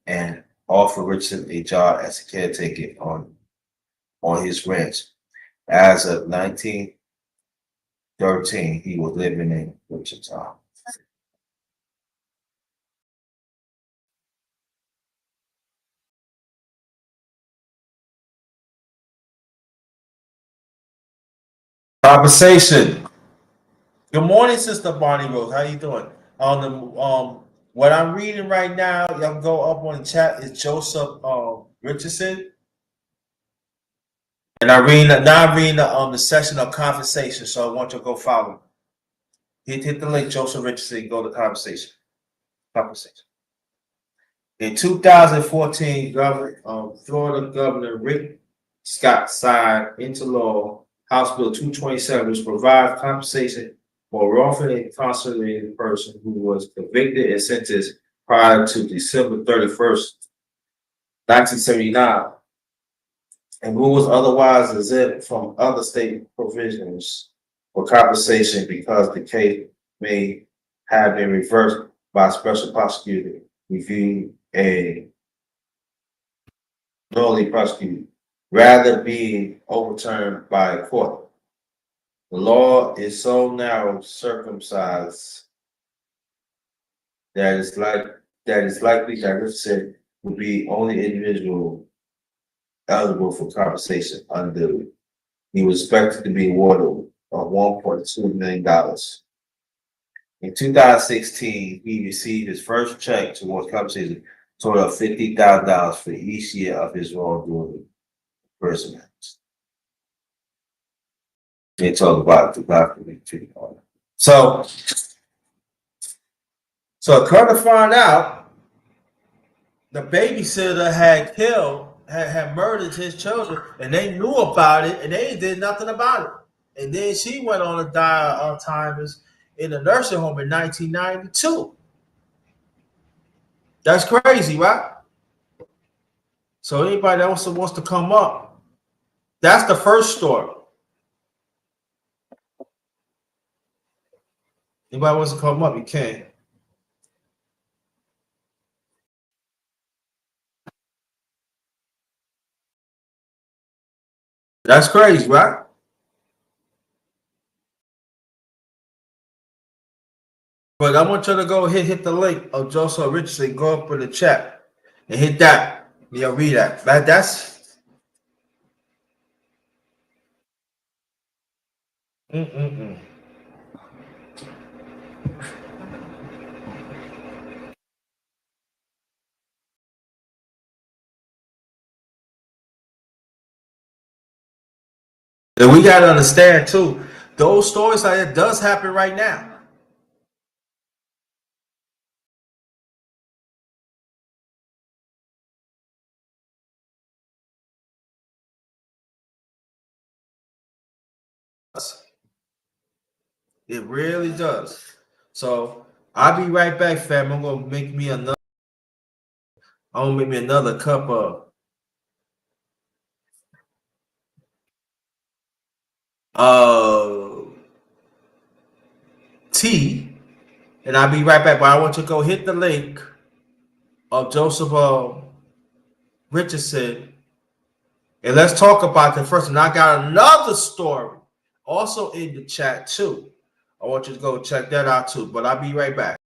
and offered Richardson a job as a caretaker on his ranch. As of 1913, he was living in Wichita. Conversation. Good morning, Sister Bonnie Rose. How you doing? On the what I'm reading right now, y'all can go up on the chat, is Joseph Richardson. And I'm reading the session of conversation, so I want you to go follow. Hit the link, Joseph Richardson, go to conversation. In 2014, Florida Governor Rick Scott signed into law House Bill 227, which provides compensation for a wrongfully incarcerated person who was convicted and sentenced prior to December 31st, 1979, and who was otherwise exempt from other state provisions for compensation because the case may have been reversed by a special prosecutor, reviewed and normally prosecuted, rather being overturned by a court. The law is so narrow circumcised that it's likely that Richardson will be only individual eligible for compensation under. He was expected to be awarded $1.2 million. In 2016, he received his first check towards compensation, total of $50,000 for each year of his wrongdoing imprisonment. They talk about the document treatment on it. So come to find out, the babysitter had murdered his children, and they knew about it, and they did nothing about it. And then she went on to die of Alzheimer's in a nursing home in 1992. That's crazy, right? So anybody else that wants to come up, that's the first story. Anybody wants to come up, you can. That's crazy, right? But I want you to go hit the link of Joseph Richardson. Go up in the chat and hit that. Yeah, read that. That's Mm-mm-mm. And we gotta understand too, those stories like that does happen right now. It really does. So I'll be right back, fam. I'm gonna make me another cup of uh tea, and I'll be right back. But I want you to go hit the link of Joseph Richardson, and let's talk about that first. And I got another story also in the chat too. I want you to go check that out too. But I'll be right back.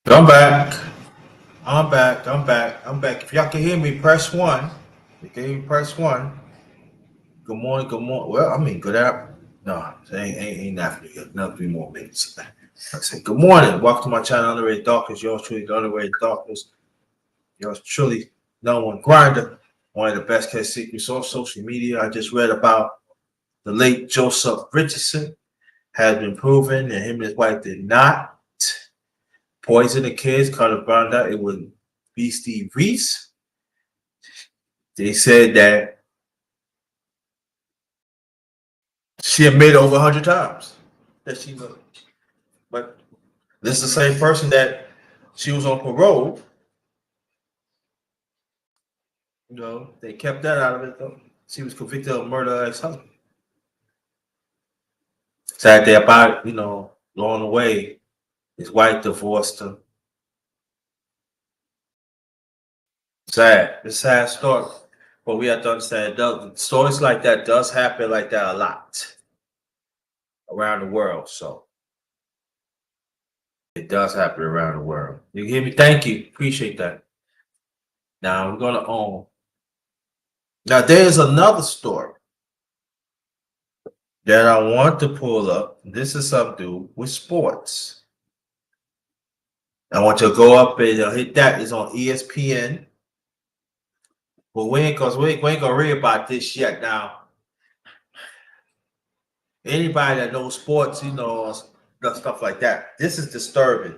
I'm back. I'm back. I'm back. I'm back. If y'all can hear me, press one. You can hear me, press one. Good morning. Good morning. Well, I mean, good afternoon. No, it ain't after yet. Another 3 more minutes. I say good morning. Welcome to my channel, Underrated Darkness. Yours truly, the Underrated Darkness. Yours truly, no one grinder. One of the best kept secrets on social media. I just read about the late Joseph Richardson. Has been proven that him and his wife did not poison the kids. Kind of found out it was Beastie Reese. They said that she admitted over 100 times that she was, but this is the same person that she was on parole. They kept that out of it though. She was convicted of murder of her ex-husband. Sad day about along the way, his wife divorced him. Sad. It's a sad story. But we have to understand stories like that does happen like that a lot around the world. So it does happen around the world. You hear me? Thank you. Appreciate that. Now we're gonna own. Now there's another story that I want to pull up. This is something to do with sports. I want you to go up and hit that. It's on ESPN. But we ain't gonna read about this yet. Now, anybody that knows sports, stuff like that. This is disturbing.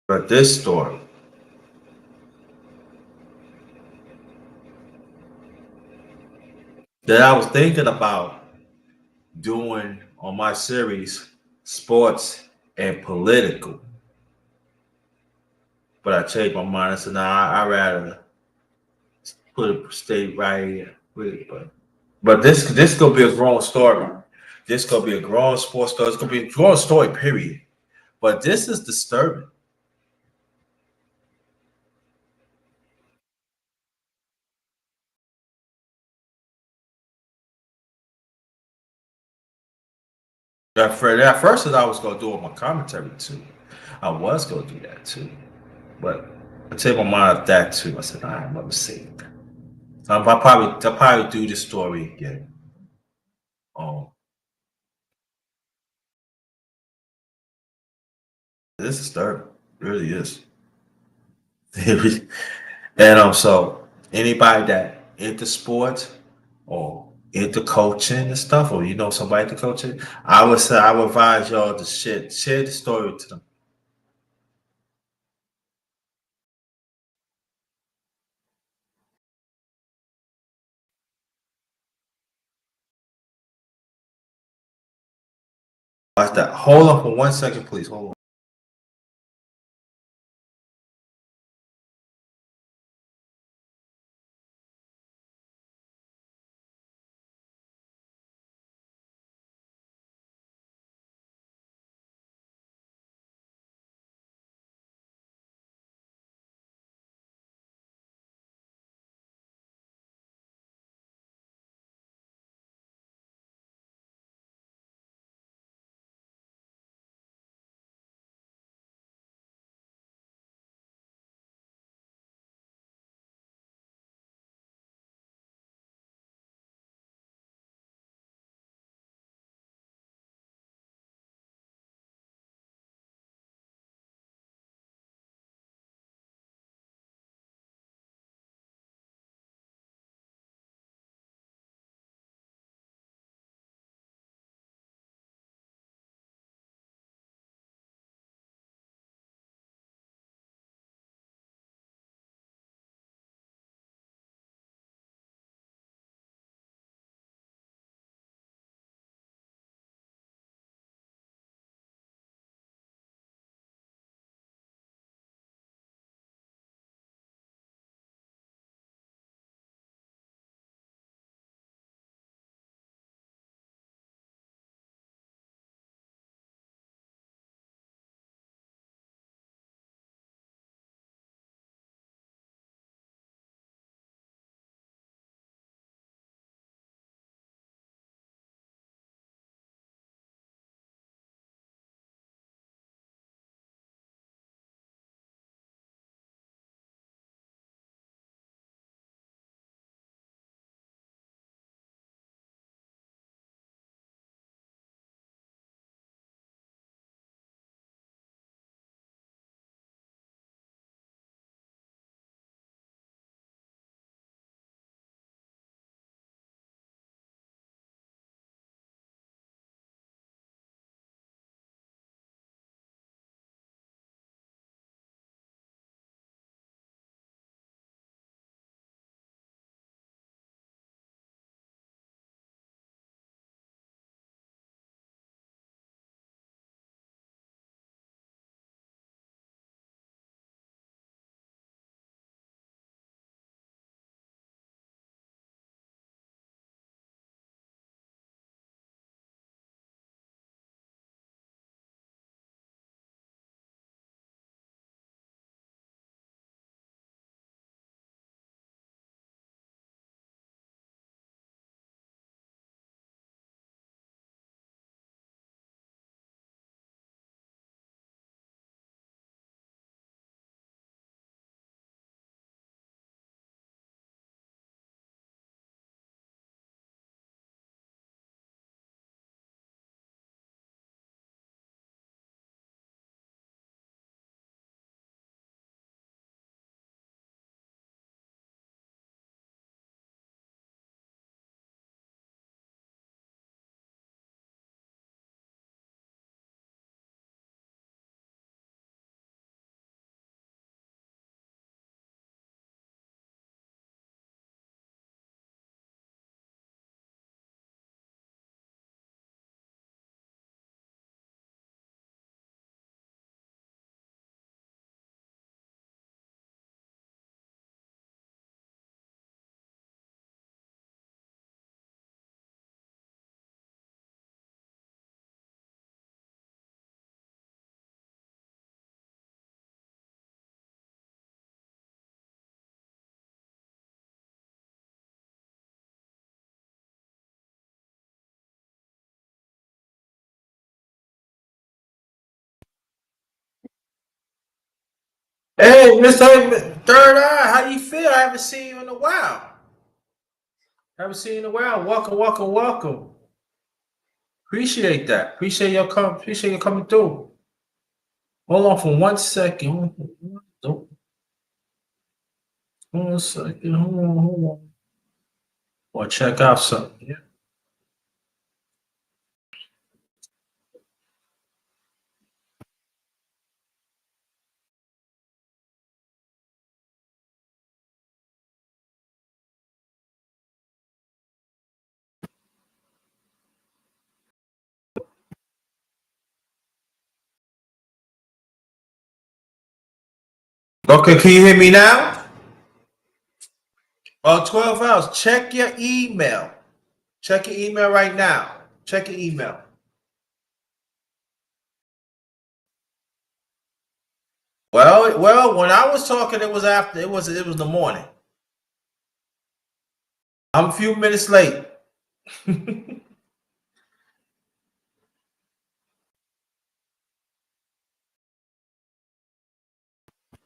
But this story that I was thinking about doing on my series, sports and political. But I changed my mind. I said, nah, I rather put a state right here. But this gonna be a growing story. This gonna be a growing sports story. It's gonna be a growing story, period. But this is disturbing. At first, I was gonna do it on my commentary too. I was gonna do that too, but I changed my mind of that too. I said, all right, let me see. I'll probably do this story again. Um, this is disturbing. It really is. And so anybody that into sports or into coaching and stuff, or somebody to coaching, I would advise y'all to share the story to them. Watch that. Hold on for 1 second, please. Hold on. Hey, Mr. Third Eye, how you feel? I haven't seen you in a while. Haven't seen you in a while. Welcome, welcome, welcome. Appreciate that. Appreciate you coming through. Hold on for 1 second. Hold on a second. Hold on. Or check out something. Yeah. Okay, can you hear me now? 12 hours. Check your email. Check your email right now. Check your email. Well, when I was talking, it was after. It was the morning. I'm a few minutes late.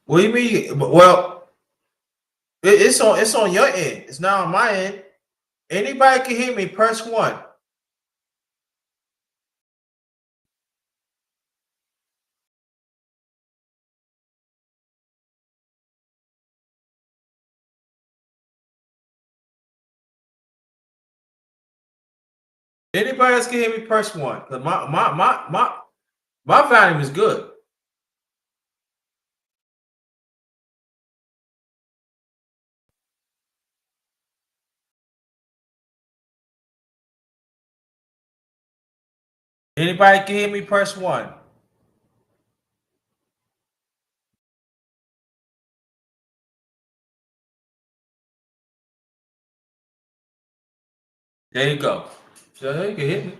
What do you mean? Well, it's on your end. It's not on my end. Anybody can hear me. Press one. Anybody else can hear me? Press one. 'Cause my volume is good. Anybody can hear me? Press one. There you go. So you can hit me.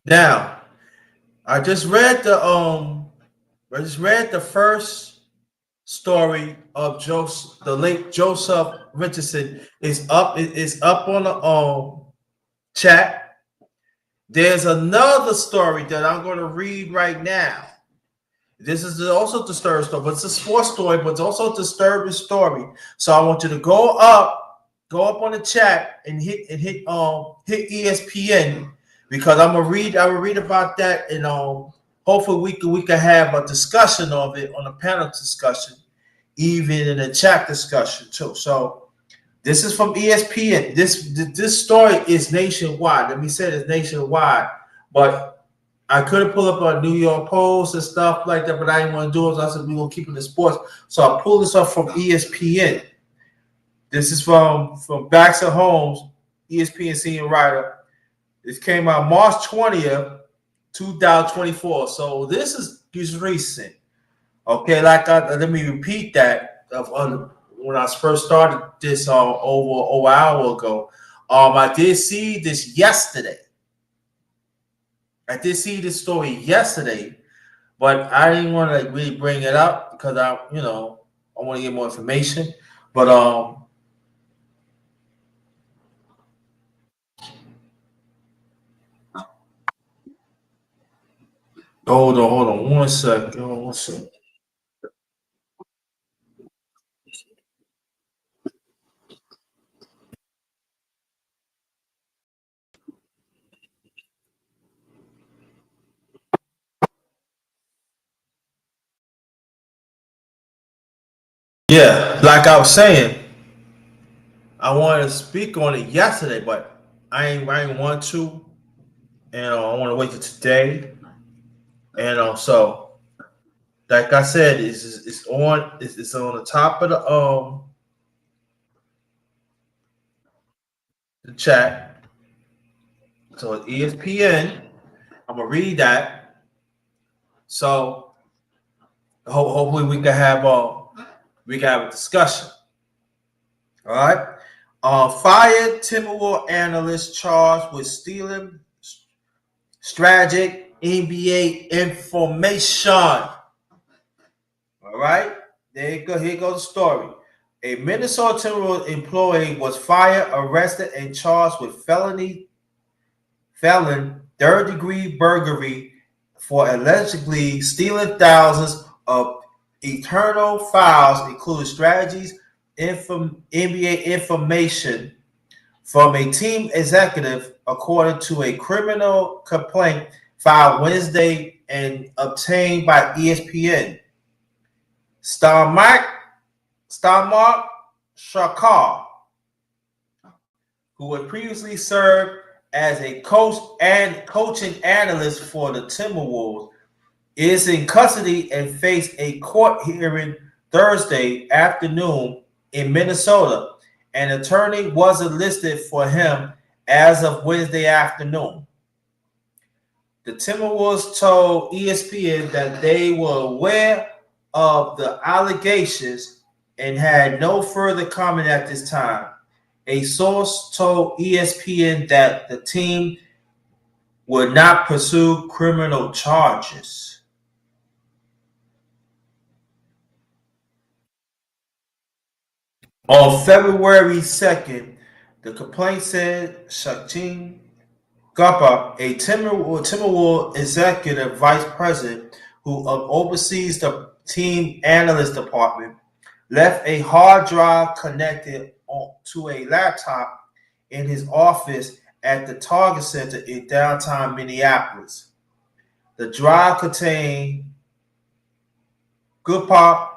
Now, I just read the first story of the late Joseph Richardson. It's up on the chat. There's another story that I'm going to read right now. This is also a disturbing story, but it's a sports story, but it's also a disturbing story. So I want you to go up on the chat and hit ESPN, because I will read about that, and hopefully we can have a discussion of it on a panel discussion, even in a chat discussion too. So this is from ESPN. This story is nationwide. Let me say it's nationwide, but I could have pulled up a New York Post and stuff like that, but I didn't want to do it. So I said we will keep it in sports. So I pulled this up from ESPN. This is from Baxter Holmes, ESPN senior writer. This came out March 20th, 2024. So this is recent. Okay, let me repeat that. When I first started this over an hour ago, I did see this yesterday. I did see this story yesterday, but I didn't want to really bring it up because I want to get more information. But hold on, 1 second. Hold on 1 second. Yeah, like I was saying, I wanted to speak on it yesterday, but I ain't want to, and I want to wait till today. And so like I said, it's on the top of the chat. So it's ESPN. I'm gonna read that. So hopefully we can have a discussion. All right. Fired Timberwolves analyst charged with stealing strategic NBA information. All right. There you go. Here goes the story. A Minnesota Timberwolves employee was fired, arrested, and charged with felon third-degree burglary for allegedly stealing thousands of internal files, including strategies, NBA information from a team executive, according to a criminal complaint filed Wednesday and obtained by ESPN. Starmark Shakar, who had previously served as a coach and coaching analyst for the Timberwolves, is in custody and faced a court hearing Thursday afternoon in Minnesota. An attorney was enlisted for him as of Wednesday afternoon. The Timberwolves told ESPN that they were aware of the allegations and had no further comment at this time. A source told ESPN that the team would not pursue criminal charges. On February 2nd, the complaint said Shaching Gupta, a Timberwolves executive vice president who oversees the team analyst department, left a hard drive connected to a laptop in his office at the Target Center in downtown Minneapolis. The drive contained Gupta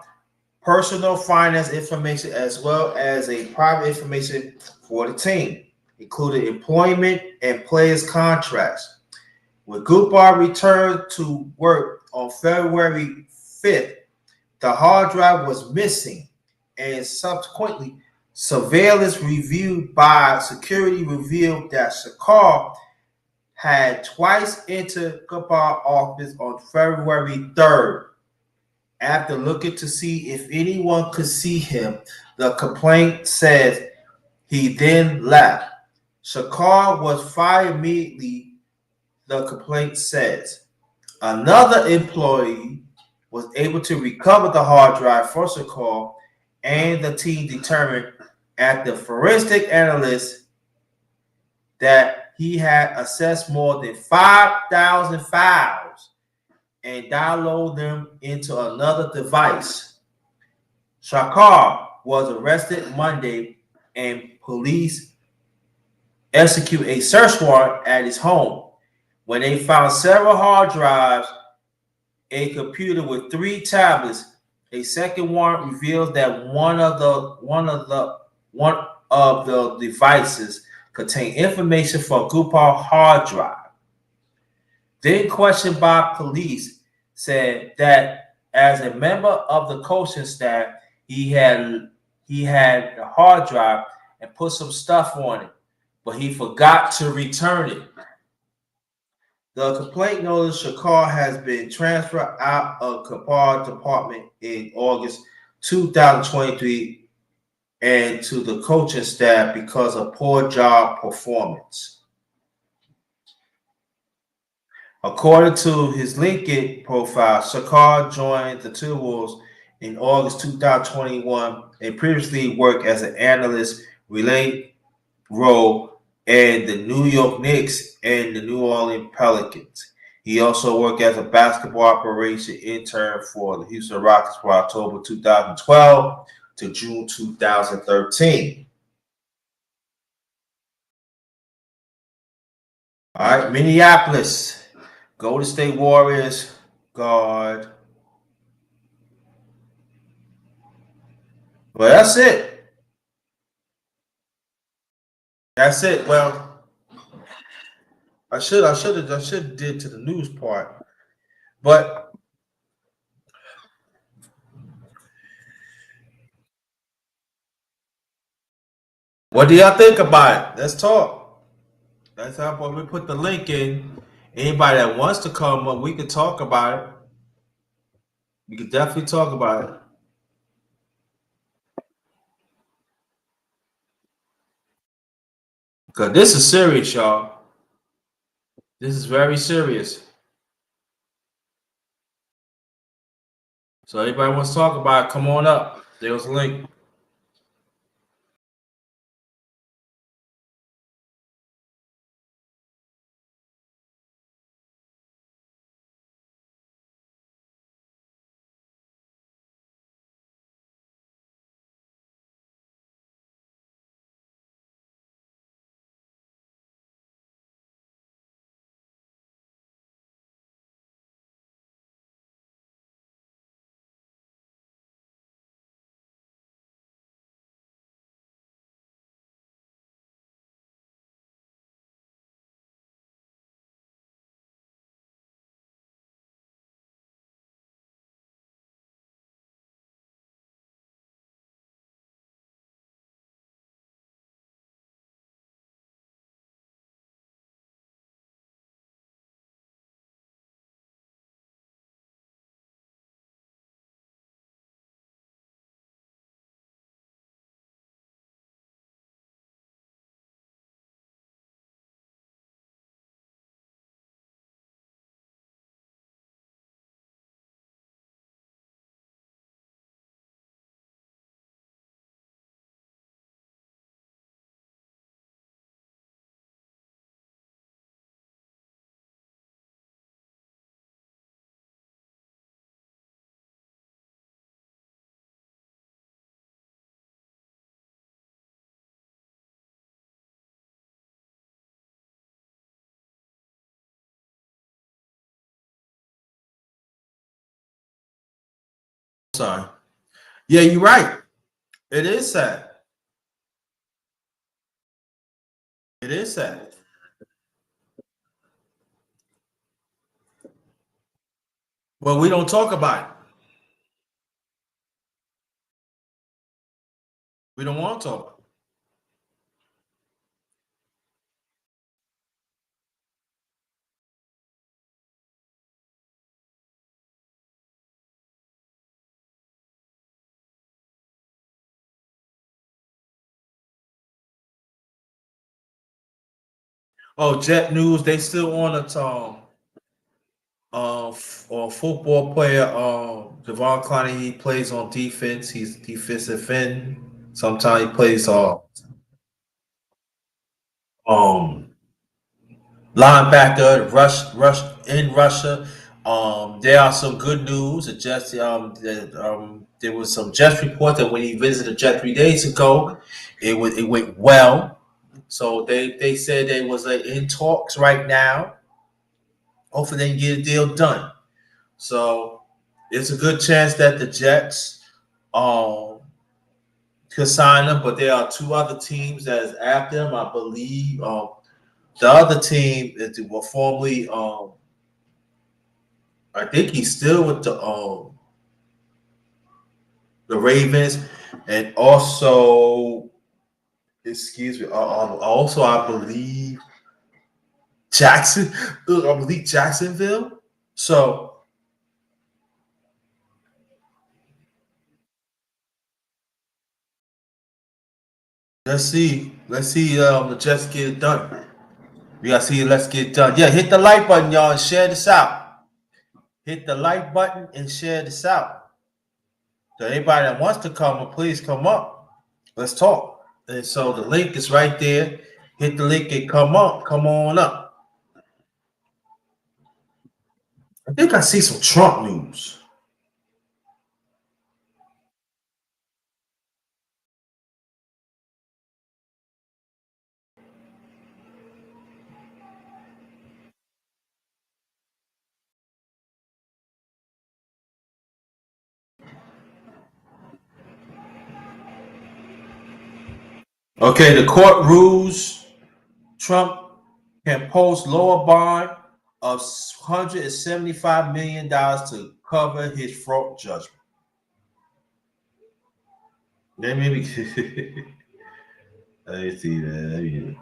personal finance information as well as a private information for the team, including employment and players' contracts. When Gupta returned to work on February 5th, the hard drive was missing, and subsequently, surveillance review by security revealed that Shakar had twice entered Gupta's office on February 3rd. After looking to see if anyone could see him, the complaint says he then left. Shakar was fired immediately, the complaint says. Another employee was able to recover the hard drive for Shakar, and the team determined after forensic analysts that he had accessed more than 5,000 files and download them into another device. Shakar was arrested Monday and police execute a search warrant at his home when they found several hard drives, a computer with 3 tablets. A second warrant reveals that one of the devices contained information from Gupta's hard drive. Then questioned by police, said that as a member of the coaching staff, he had the hard drive and put some stuff on it, but he forgot to return it. The complaint noted Shakar has been transferred out of Gupta's department in August 2023 and to the coaching staff because of poor job performance. According to his LinkedIn profile, Shakar joined the Timberwolves in August 2021 and previously worked as an analyst related role in the New York Knicks and the New Orleans Pelicans. He also worked as a basketball operation intern for the Houston Rockets from October 2012 to June 2013. All right, Minneapolis. Golden State Warriors guard. Well, that's it. That's it. Well, I should have did to the news part, but what do y'all think about it? Let's talk. That's how we put the link in. Anybody that wants to come up, we could talk about it. We could definitely talk about it. Because this is serious, y'all. This is very serious. So anybody wants to talk about it, come on up. There's a link. time. Yeah, you're right. It is sad. It is sad. Well, we don't talk about it. We don't want to talk about it. Oh, Jet News, they still on it. Or football player, Javon Clowney, he plays on defense. He's defensive end. Sometimes he plays um linebacker, rush in Russia. There are some good news. There was some Jets report that when he visited Jet 3 days ago, it went well. So they said they was in talks right now. Hopefully they can get a deal done. So it's a good chance that the Jets um could sign him, but there are two other teams that is after him. I believe the other team is well, formerly I think he's still with the Ravens, and also excuse me, also I believe Jackson, I believe Jacksonville. So let's see the Jets get it done. We gotta see, let's get it done. Yeah, hit the like button, y'all, and share this out. Hit the like button and share this out. So anybody that wants to come, please come up. Let's talk. And so the link is right there. Hit the link and come up. Come on up. I think I see some Trump news. Okay, the court rules Trump can post lower bond of $175 million to cover his fraud judgment. Let me let me see that.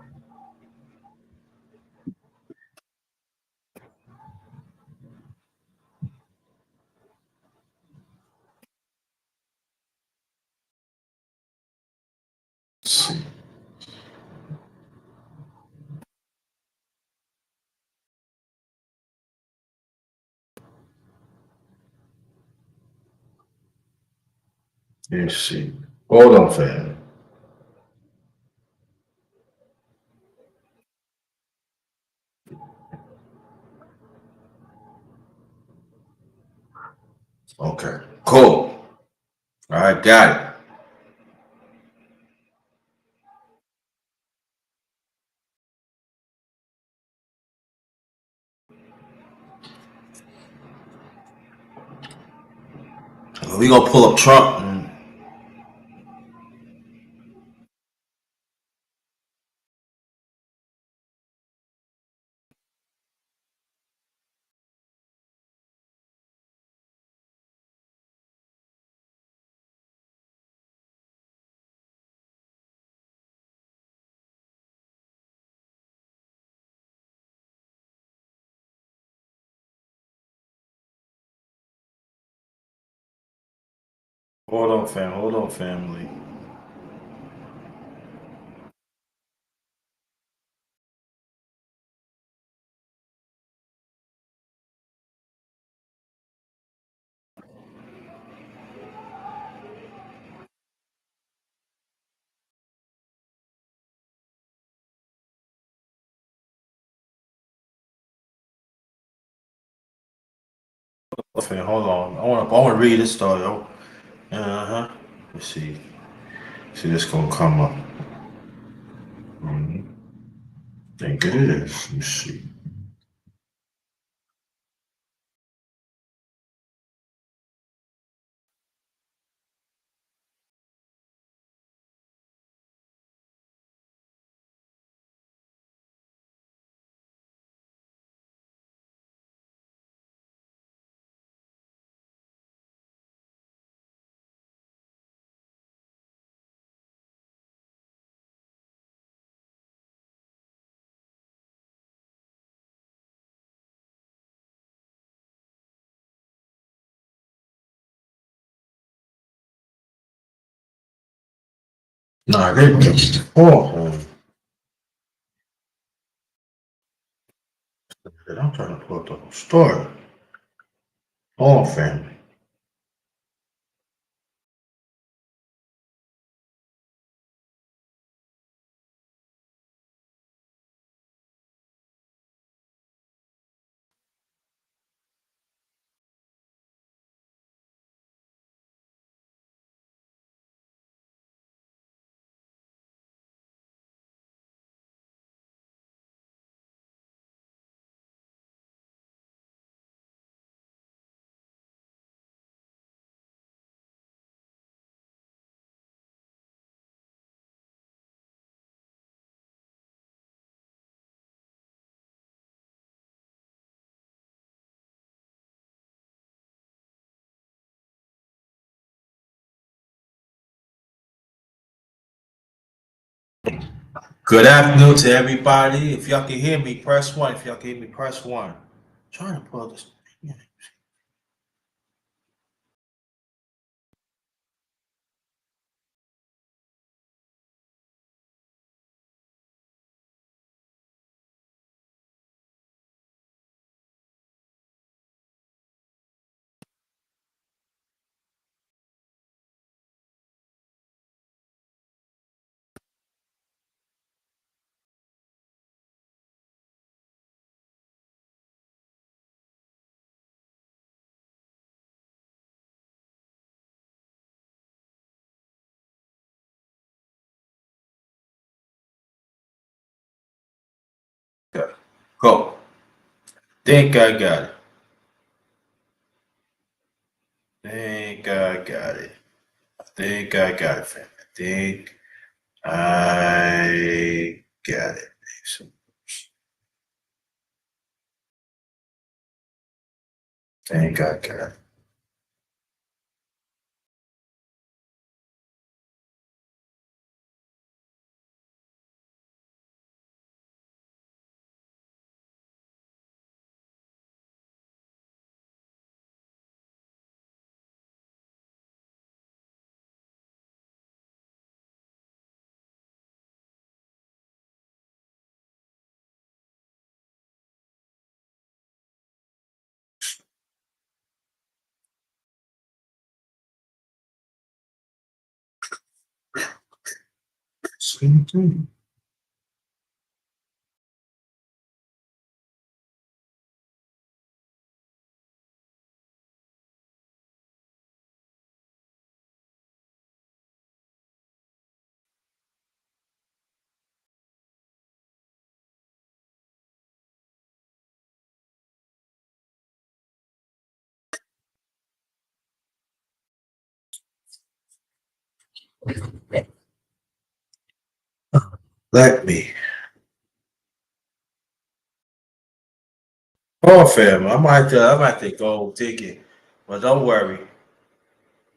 See. Let's see. Hold on, fam. Okay, cool. All right, got it. We gonna pull up Trump. Hold on, fam. Hold on, family. Fam, hold on. I want to read this story. Uh huh. Let's see. See, this gonna come up. Mhm. Think it is. Let's see. Nah, they oh, I'm trying to pull up the whole story. Oh, family. Good afternoon to everybody. If y'all can hear me, press one. If y'all can hear me, press one. Trying to pull this. Okay. Go. Think I got it. Think I got it. Think I got it, fam. Think I got it. Think I got it. Same thing. Let me. Oh, fam. I might take gold ticket, but don't worry.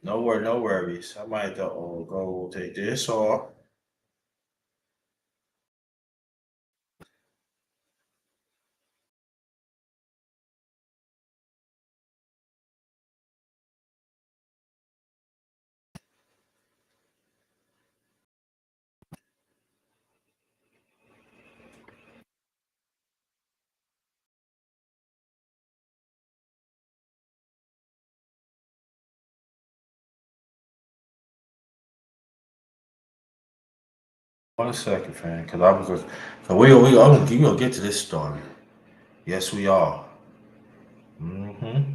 No worries. I might go take this off. One second, fam, because I was just, so we gonna get to this story. Yes, we are. Mm-hmm.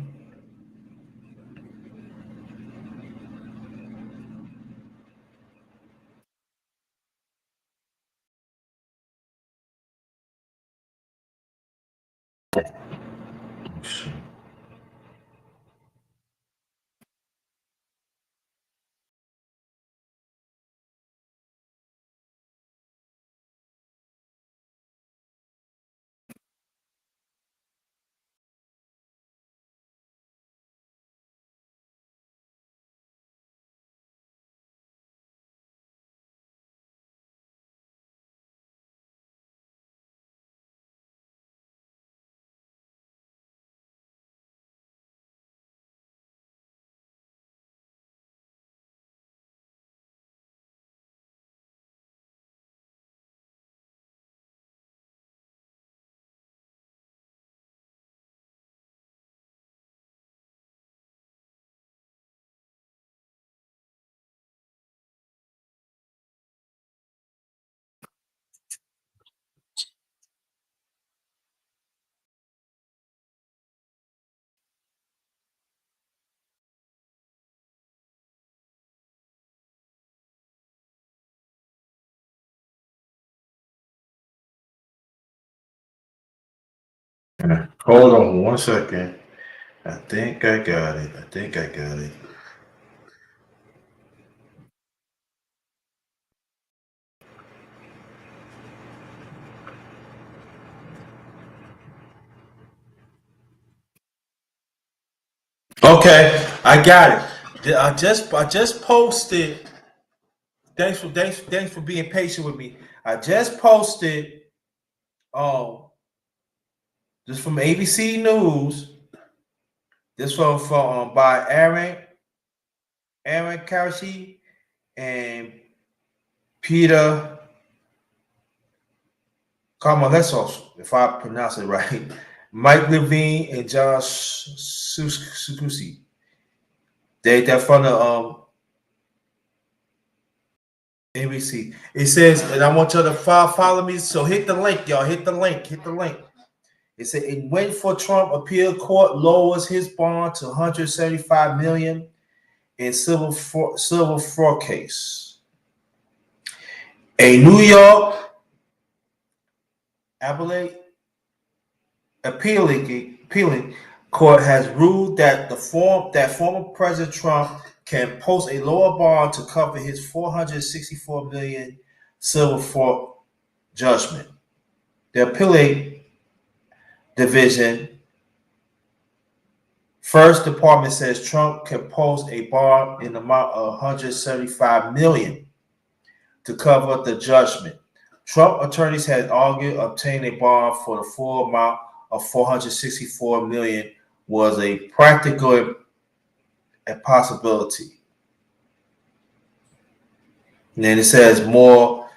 Hold on 1 second. I think I got it. I think I got it. Okay, I got it. I just posted. Thanks for being patient with me. I just posted this from ABC News. This one from by Aaron Karashi and Peter Kamalesov, if I pronounce it right. Mike Levine and Josh Sukusi. They're from the ABC. It says, and I want y'all to follow me. So hit the link, y'all. Hit the link. Hit the link. It said it went for Trump appeal court lowers his bond to 175 million in civil fraud case. A New York appellate appealing court has ruled that former President Trump can post a lower bond to cover his 464 million civil fraud judgment. The appellate division first department says Trump can post a bond in the amount of 175 million to cover the judgment. Trump attorneys had argued obtaining a bond for the full amount of 464 million was a practical impossibility. And then it says more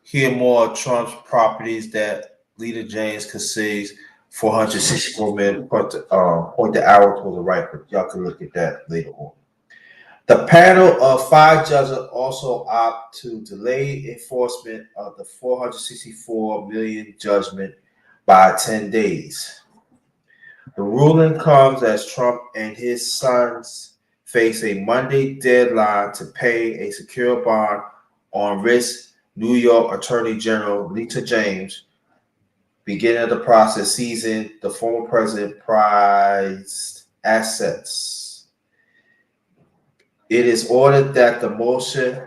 Trump's properties that Leader James concedes 464 million. Point the arrow to the right, but y'all can look at that later on. The panel of 5 judges also opt to delay enforcement of the 464 million judgment by 10 days. The ruling comes as Trump and his sons face a Monday deadline to pay a secure bond on risk. New York Attorney General Lita James, beginning the process, seizing the former president's prized assets. It is ordered that the motion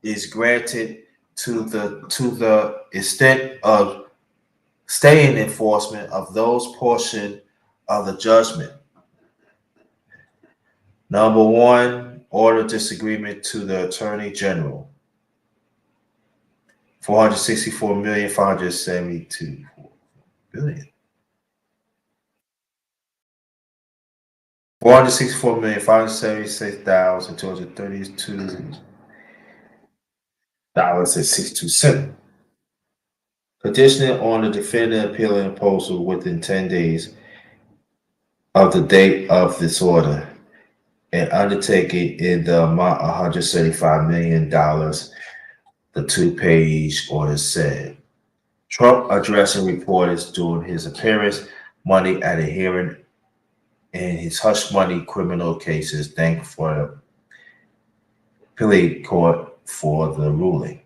is granted to the extent of staying enforcement of those portions of the judgment. Number 1, order disagreement to the Attorney General. 464,572 billion. 464,576,232.62. Conditioning on the defendant appealing proposal within 10 days of the date of this order and undertaking in the amount of $175 million, the 2-page order said. Trump addressing reporters during his appearance Monday at a hearing in his hush money criminal cases, thanked for the appellate court for the ruling.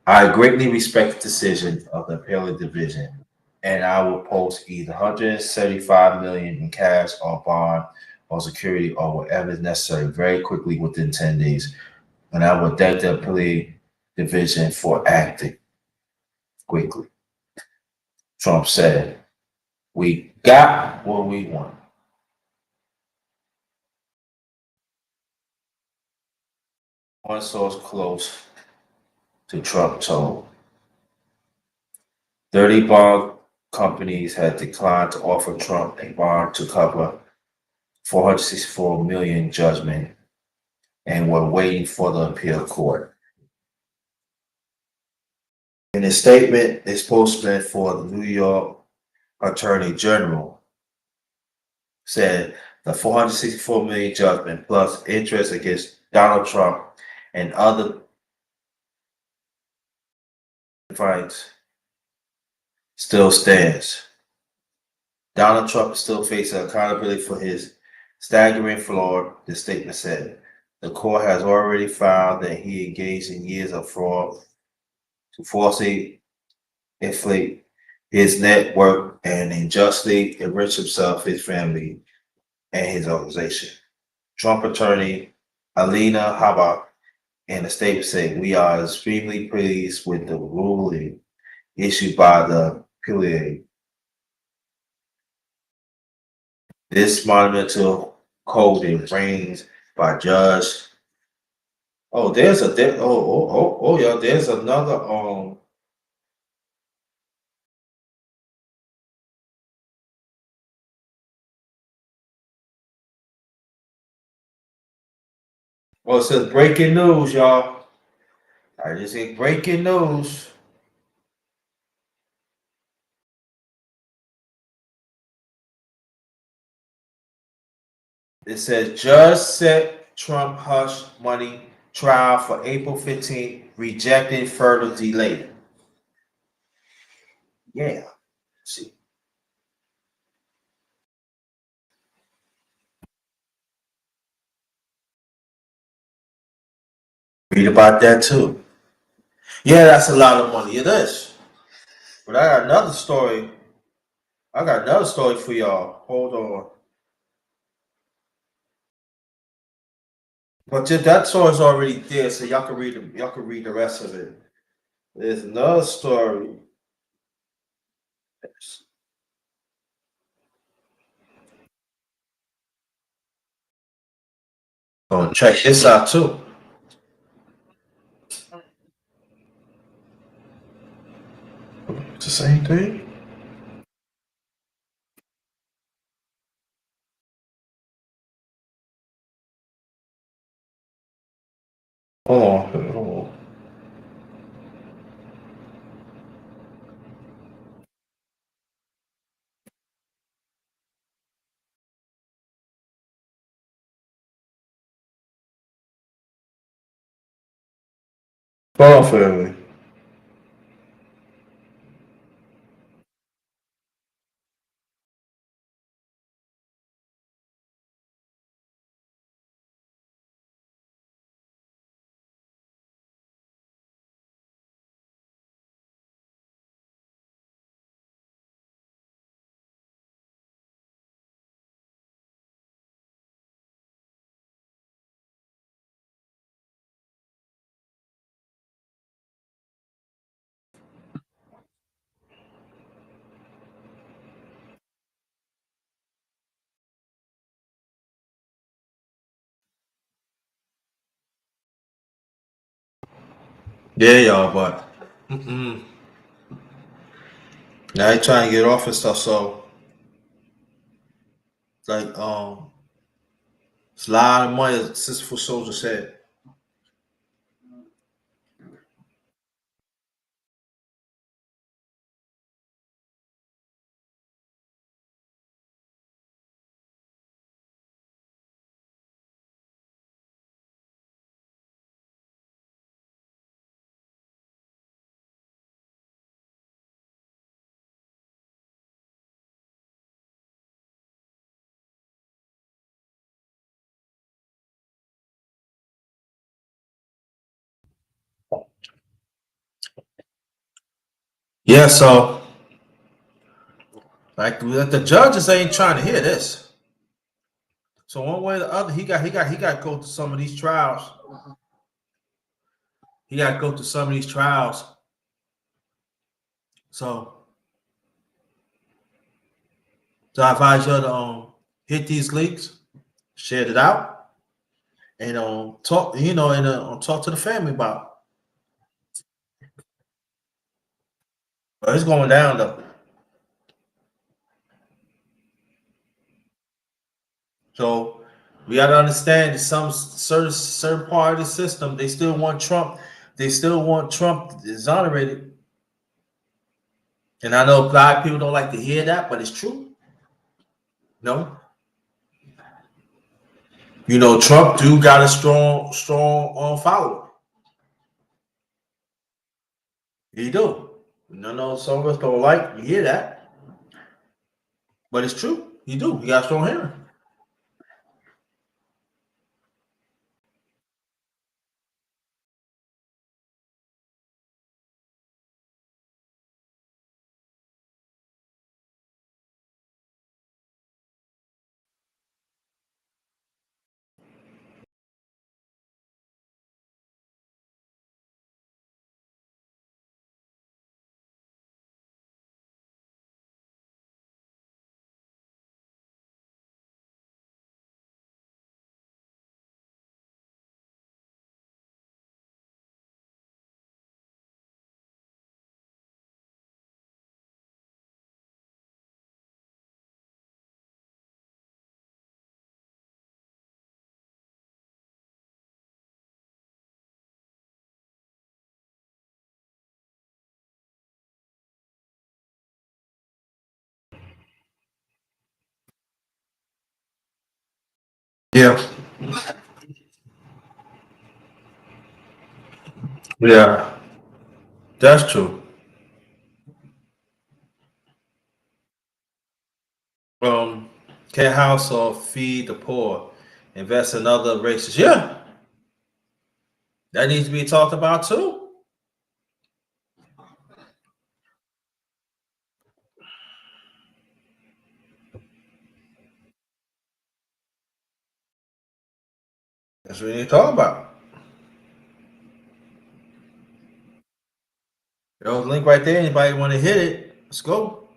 I greatly respect the decision of the appellate division, and I will post either 175 million in cash or bond or security or whatever is necessary very quickly within 10 days. And I will thank the appellate division for acting quickly. Trump said, "We got what we want." One source close to Trump told 30 bond companies had declined to offer Trump a bond to cover 464 million judgment and were waiting for the appeal court. In a statement, a spokesman for the New York Attorney General said the 464 million judgment plus interest against Donald Trump and other fights still stands. Donald Trump is still facing accountability for his staggering fraud, the statement said. The court has already found that he engaged in years of fraud to falsely inflate his network and unjustly enrich himself, his family, and his organization. Trump attorney Alina Habak in a statement said, "We are extremely pleased with the ruling issued by the PLA. This monumental coding brings by Judge." Oh, yeah, there's another well, it says breaking news, y'all. I just say breaking news. It says judge set Trump hush money trial for April 15th, rejecting further delay. Yeah. See. Read about that too. Yeah, that's a lot of money. It is. But I got another story. I got another story for y'all. Hold on. But that story's already there, so y'all can read it. Y'all can read the rest of it. There's another story. Oh, check this out too. It's the same thing. Hold on. Hold on, family. Yeah, y'all, but now they trying to get off and stuff. So like, it's a lot of money. As Sister Soldier said. Yeah, so like the judges ain't trying to hear this. So one way or the other, he got to go to some of these trials. He got to go to some of these trials. So, so I advise you to hit these links, share it out, and talk. And talk to the family about it. But it's going down though. So we got to understand that some certain part of the system they still want Trump. They still want Trump exonerated. And I know a lot of people don't like to hear that, but it's true. No, Trump do got a strong follower. He do. No, some of us don't like to hear that, but it's true. He do. He got strong hearing. Yeah, yeah, that's true. Um, Can't house or feed the poor, invest in other races. Yeah, that needs to be talked about too. That's what we need to talk about. There's a link right there. Anybody want to hit it? Let's go.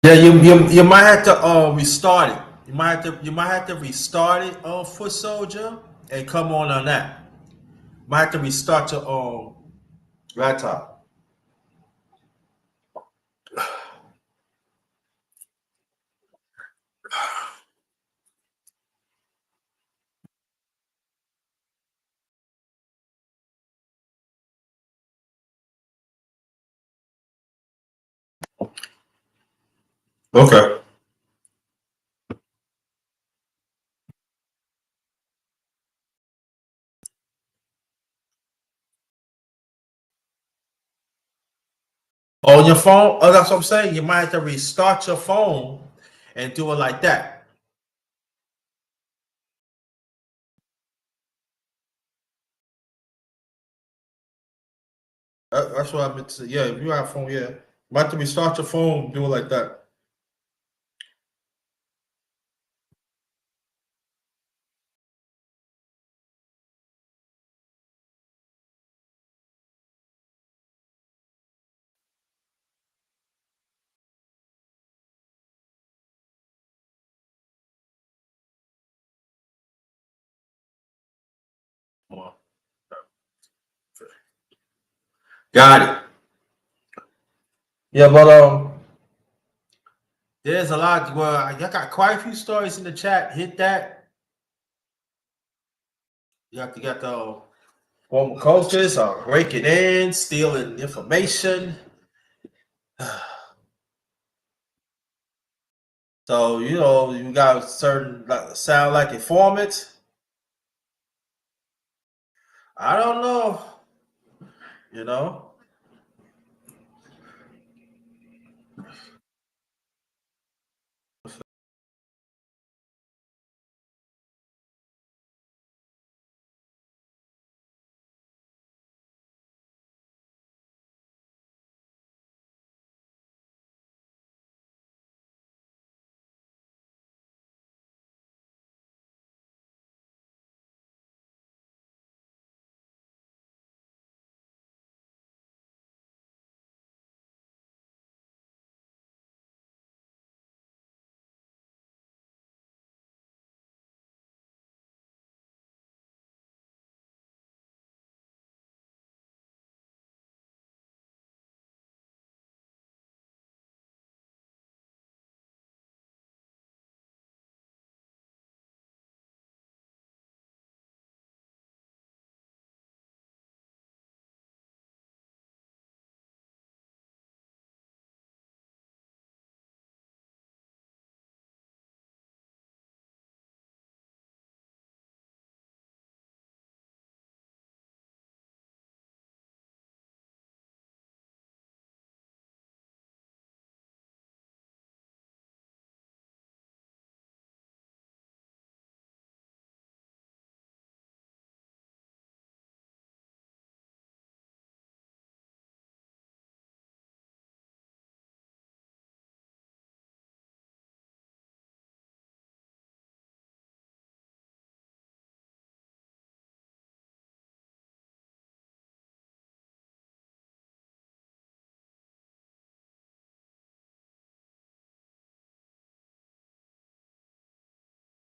Yeah, you might have to restart it. You might have to restart it Foot Soldier and come on that. Might have to restart your laptop. Okay. On your phone? Oh, that's what I'm saying. You might have to restart your phone and do it like that. That's what I meant to say. Yeah, if you have a phone, yeah. You might have to restart your phone, do it like that. Got it. Yeah, but there's a lot. Well, I got quite a few stories in the chat. Hit that. You got the former coaches are breaking in, stealing information. So you got certain sound like informants. I don't know. You know.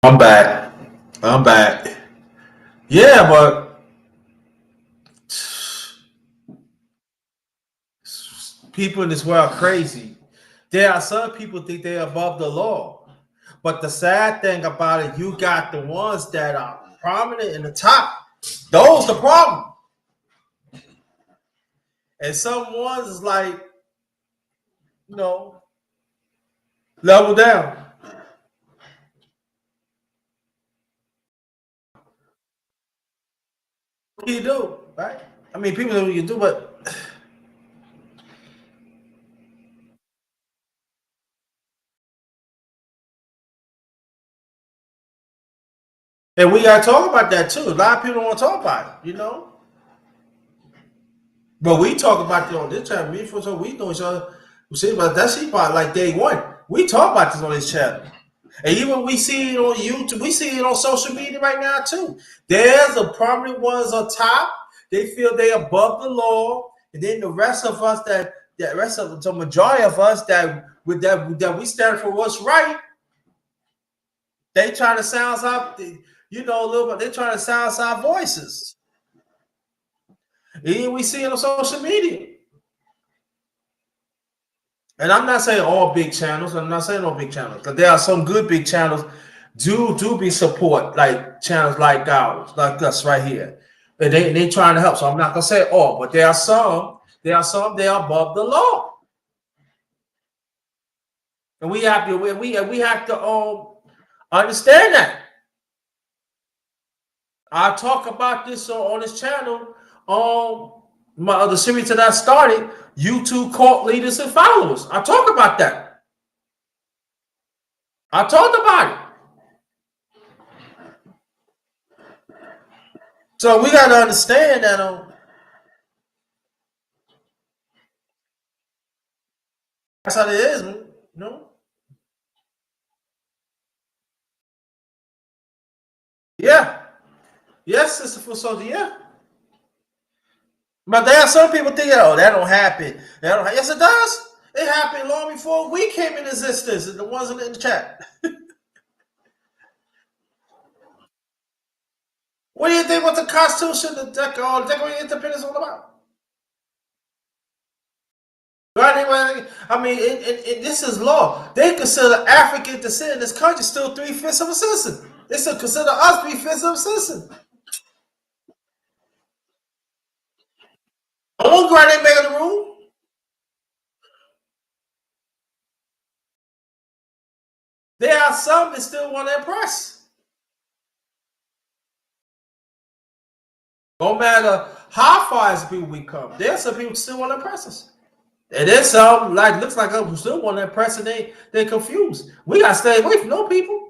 I'm back. I'm back. Yeah, but people in this world are crazy. There are some people think they're above the law. But the sad thing about it, you got the ones that are prominent in the top. Those the problem. And some ones is like, you know, level down. What can you do, right? I mean, people know what you do, but and we gotta talk about that too. A lot of people don't want to talk about it, you know. But we talk about it on this channel. Me for so we know each other. We see about that shit part like day one. We talk about this on this channel. And even we see it on YouTube, we see it on social media right now too. There's the prominent ones on top. They feel they above the law, and then the rest of us that rest of the majority of us that we stand for what's right. They trying to silence our, you know, a little bit. They trying to silence our voices. And we see it on social media. And I'm not saying all big channels. I'm not saying all big channels because there are some good big channels do be support like channels like ours, like us right here, and they trying to help. So I'm not gonna say all, but there are above the law, and we have to understand that. I talk about this on this channel. My other series that I started, YouTube cult leaders and followers. I talk about that. I talked about it. So we got to understand that that's how it is, man. You know? Yeah. Yes, Sister Fusoji, yeah. But there are some people thinking, oh, that don't happen. Yes, it does. It happened long before we came in existence. The ones in the chat. What do you think? What the Constitution, the Declaration of Independence, all about? Right? I mean, this is law. They consider African descent in this country still 3/5 of a citizen. They still consider us 3/5 of a citizen. I won't go out there making the rule. There are some that still want to impress. No matter how far as people we come, there are some people who still want to impress us. And there's some like looks like us who still want to impress and they confused. We gotta stay away from those people.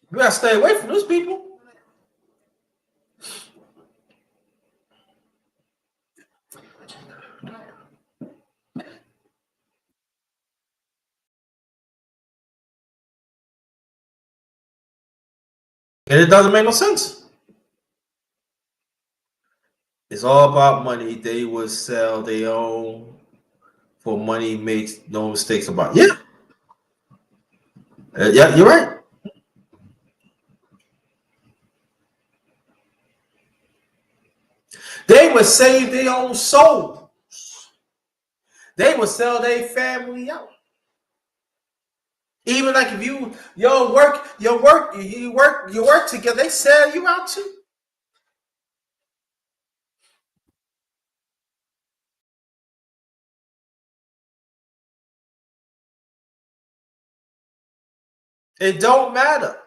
We gotta stay away from those people. And it doesn't make no sense. It's all about money. They will sell their own for money makes no mistakes about it. Yeah. Yeah, you're right. They would save their own soul. They would sell their family out. Even like if you work together, they sell you out too. It don't matter.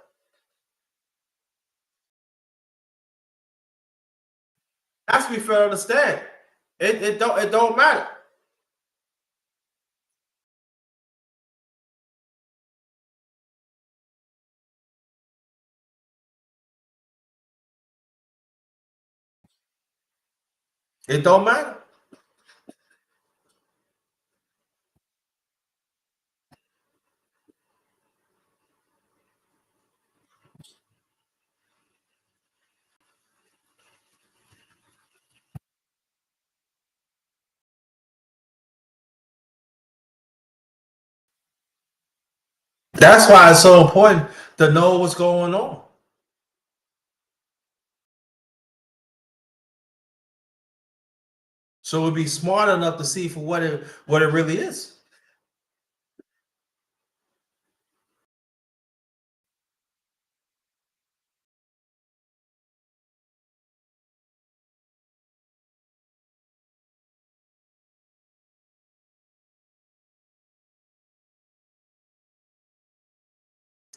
That's what we fair to understand. It don't matter. It don't matter. That's why it's so important to know what's going on. So we'll be smart enough to see for what it really is.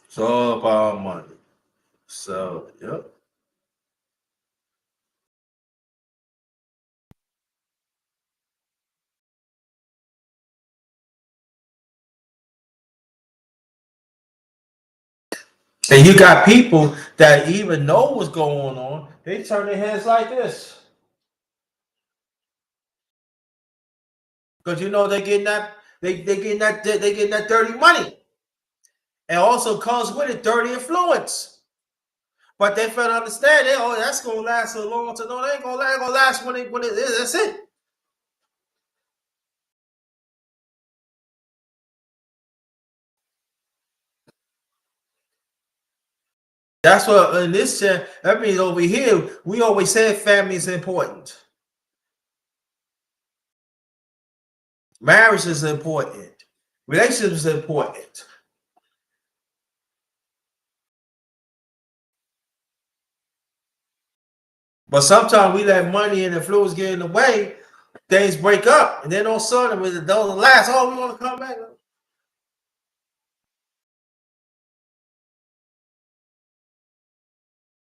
It's all about money. So, yep. And you got people that even know what's going on, they turn their heads like this. Because you know they getting that dirty money. And also comes with it dirty influence. But they fail to understand that, oh, that's gonna last a long time. No, they ain't gonna last when it is. That's it. That's what in this that means over here, we always said family is important. Marriage is important. Relationships is important. But sometimes we let money and influence get in the way, things break up, and then all of a sudden it doesn't last. Oh, we want to come back.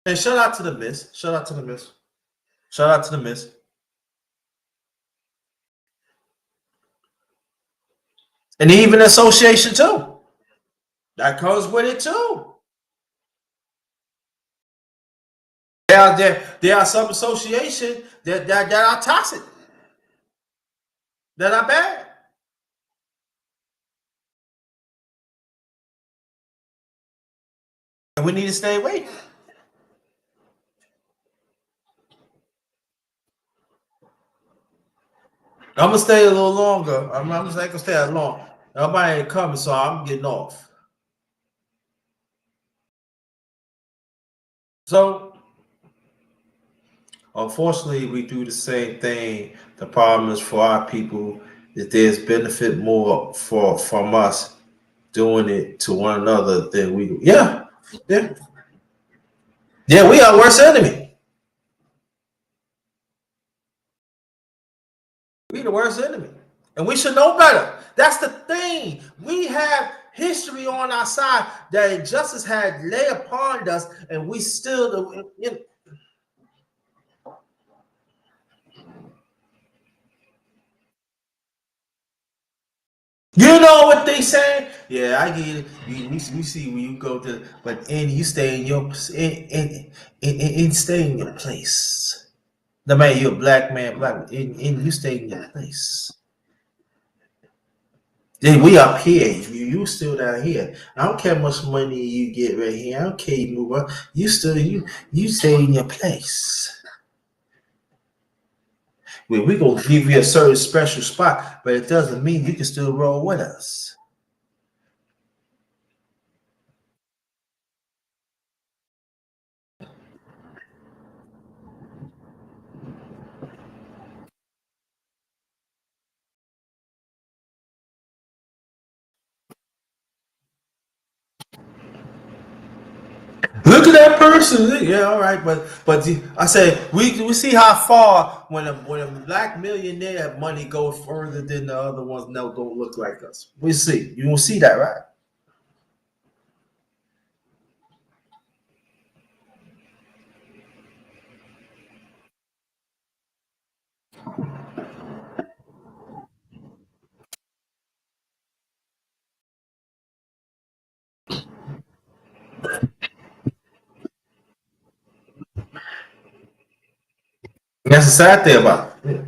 And shout out to the miss. Shout out to the miss. Shout out to the miss. And even association too. That comes with it too. There are some association that are toxic, that are bad. And we need to stay away. I'm gonna stay a little longer. I'm just not gonna stay that long. Nobody ain't coming, so I'm getting off. So unfortunately, we do the same thing. The problem is for our people that there's benefit more for from us doing it to one another than we do. Yeah, yeah, yeah. We are worst enemy. We the worst enemy, and we should know better. That's the thing. We have history on our side that injustice had lay upon us, and we still, you know what they say? Yeah, I get it. We see when you go to, but and you stay in your stay in your place. No matter you're a black man, and you stay in your place. Then we up here, you still down here. I don't care how much money you get right here. I don't care you move up. You stay in your place. We gonna give you a certain special spot, but it doesn't mean you can still roll with us. Look at that person. Yeah, all right, but I said we see how far when a black millionaire money goes further than the other ones. No, don't look like us. We see. You will see that, right? That's the sad thing about it.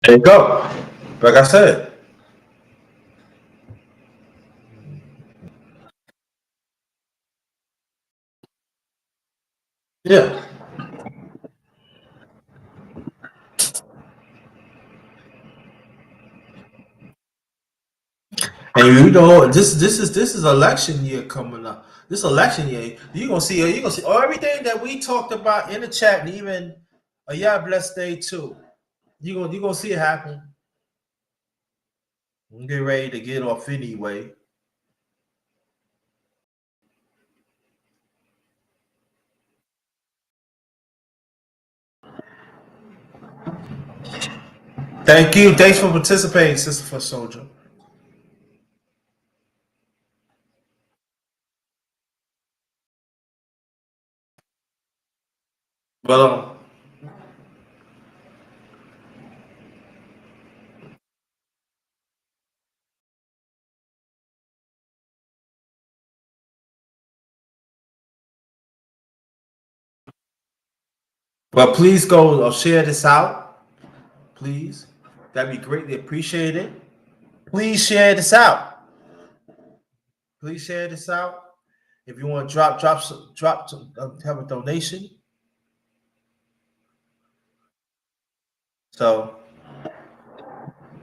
There you go. Like I said. Yeah. And you know, this is election year coming up. This election year, you're gonna see everything that we talked about in the chat, and even a yeah blessed day too. You gonna see it happen. Get ready to get off anyway. Thank you. Thanks for participating, Sister for Soldier. But please go share this out, please. That'd be greatly appreciated. Please share this out. Please share this out. If you want to have a donation. So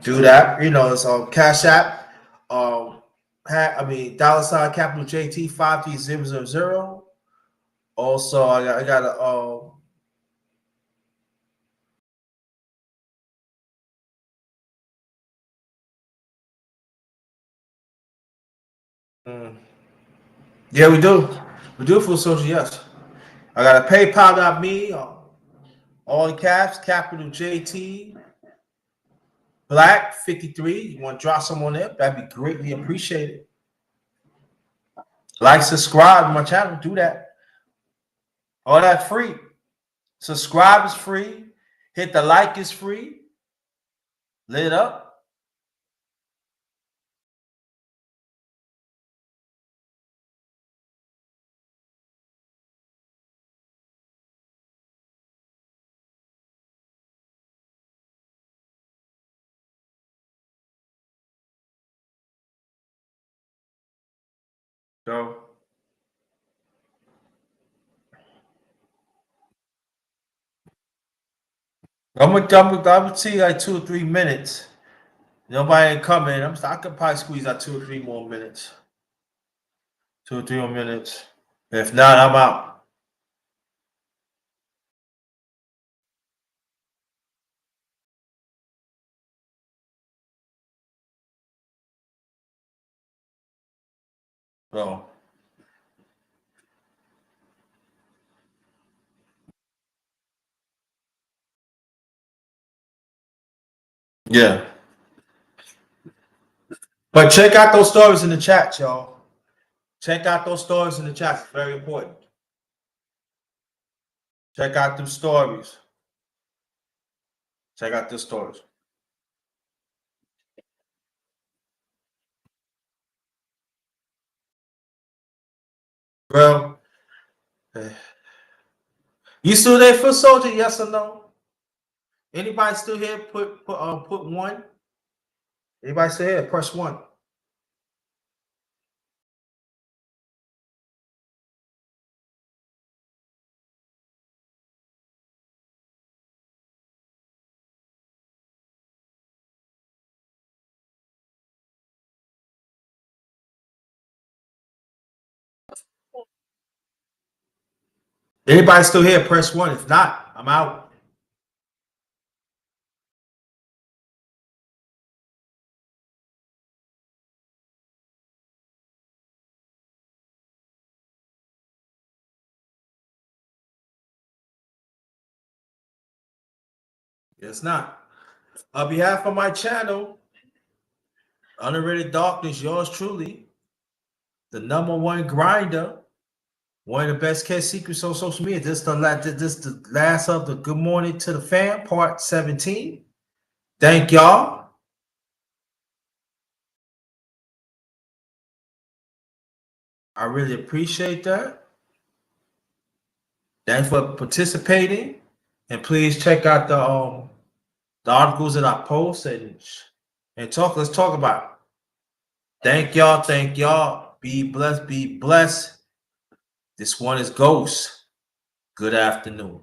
do that. You know, it's on Cash App. Dollar sign capital JT 53000. Also, I got a yeah, we do. We do for social, yes. I got a PayPal.me, all in caps, capital JT Black 53. You want to drop someone there? That'd be greatly appreciated. Like, subscribe to my channel. Do that. All that free. Subscribe is free. Hit the like is free. Lit up. So I would see like 2 or 3 minutes. Nobody ain't coming. I could probably squeeze out 2 or 3 more minutes. 2 or 3 more minutes. If not, I'm out. So yeah. But check out those stories in the chat, y'all. Check out those stories in the chat. It's very important. Check out them stories. Check out the stories. Well, you still there for soldier? Yes or no? Anybody still here? Put one. Anybody still here? Press one. Anybody still here? Press one. If not, I'm out. It's not. On behalf of my channel, Underrated Darkness, yours truly, the #1 grinder, one of the best kept secrets on social media. This the last of the Good Morning to the Fam, part 17. Thank y'all. I really appreciate that. Thanks for participating. And please check out the articles that I post and talk. Let's talk about it. Thank y'all. Thank y'all. Be blessed. Be blessed. This one is Ghost. Good afternoon.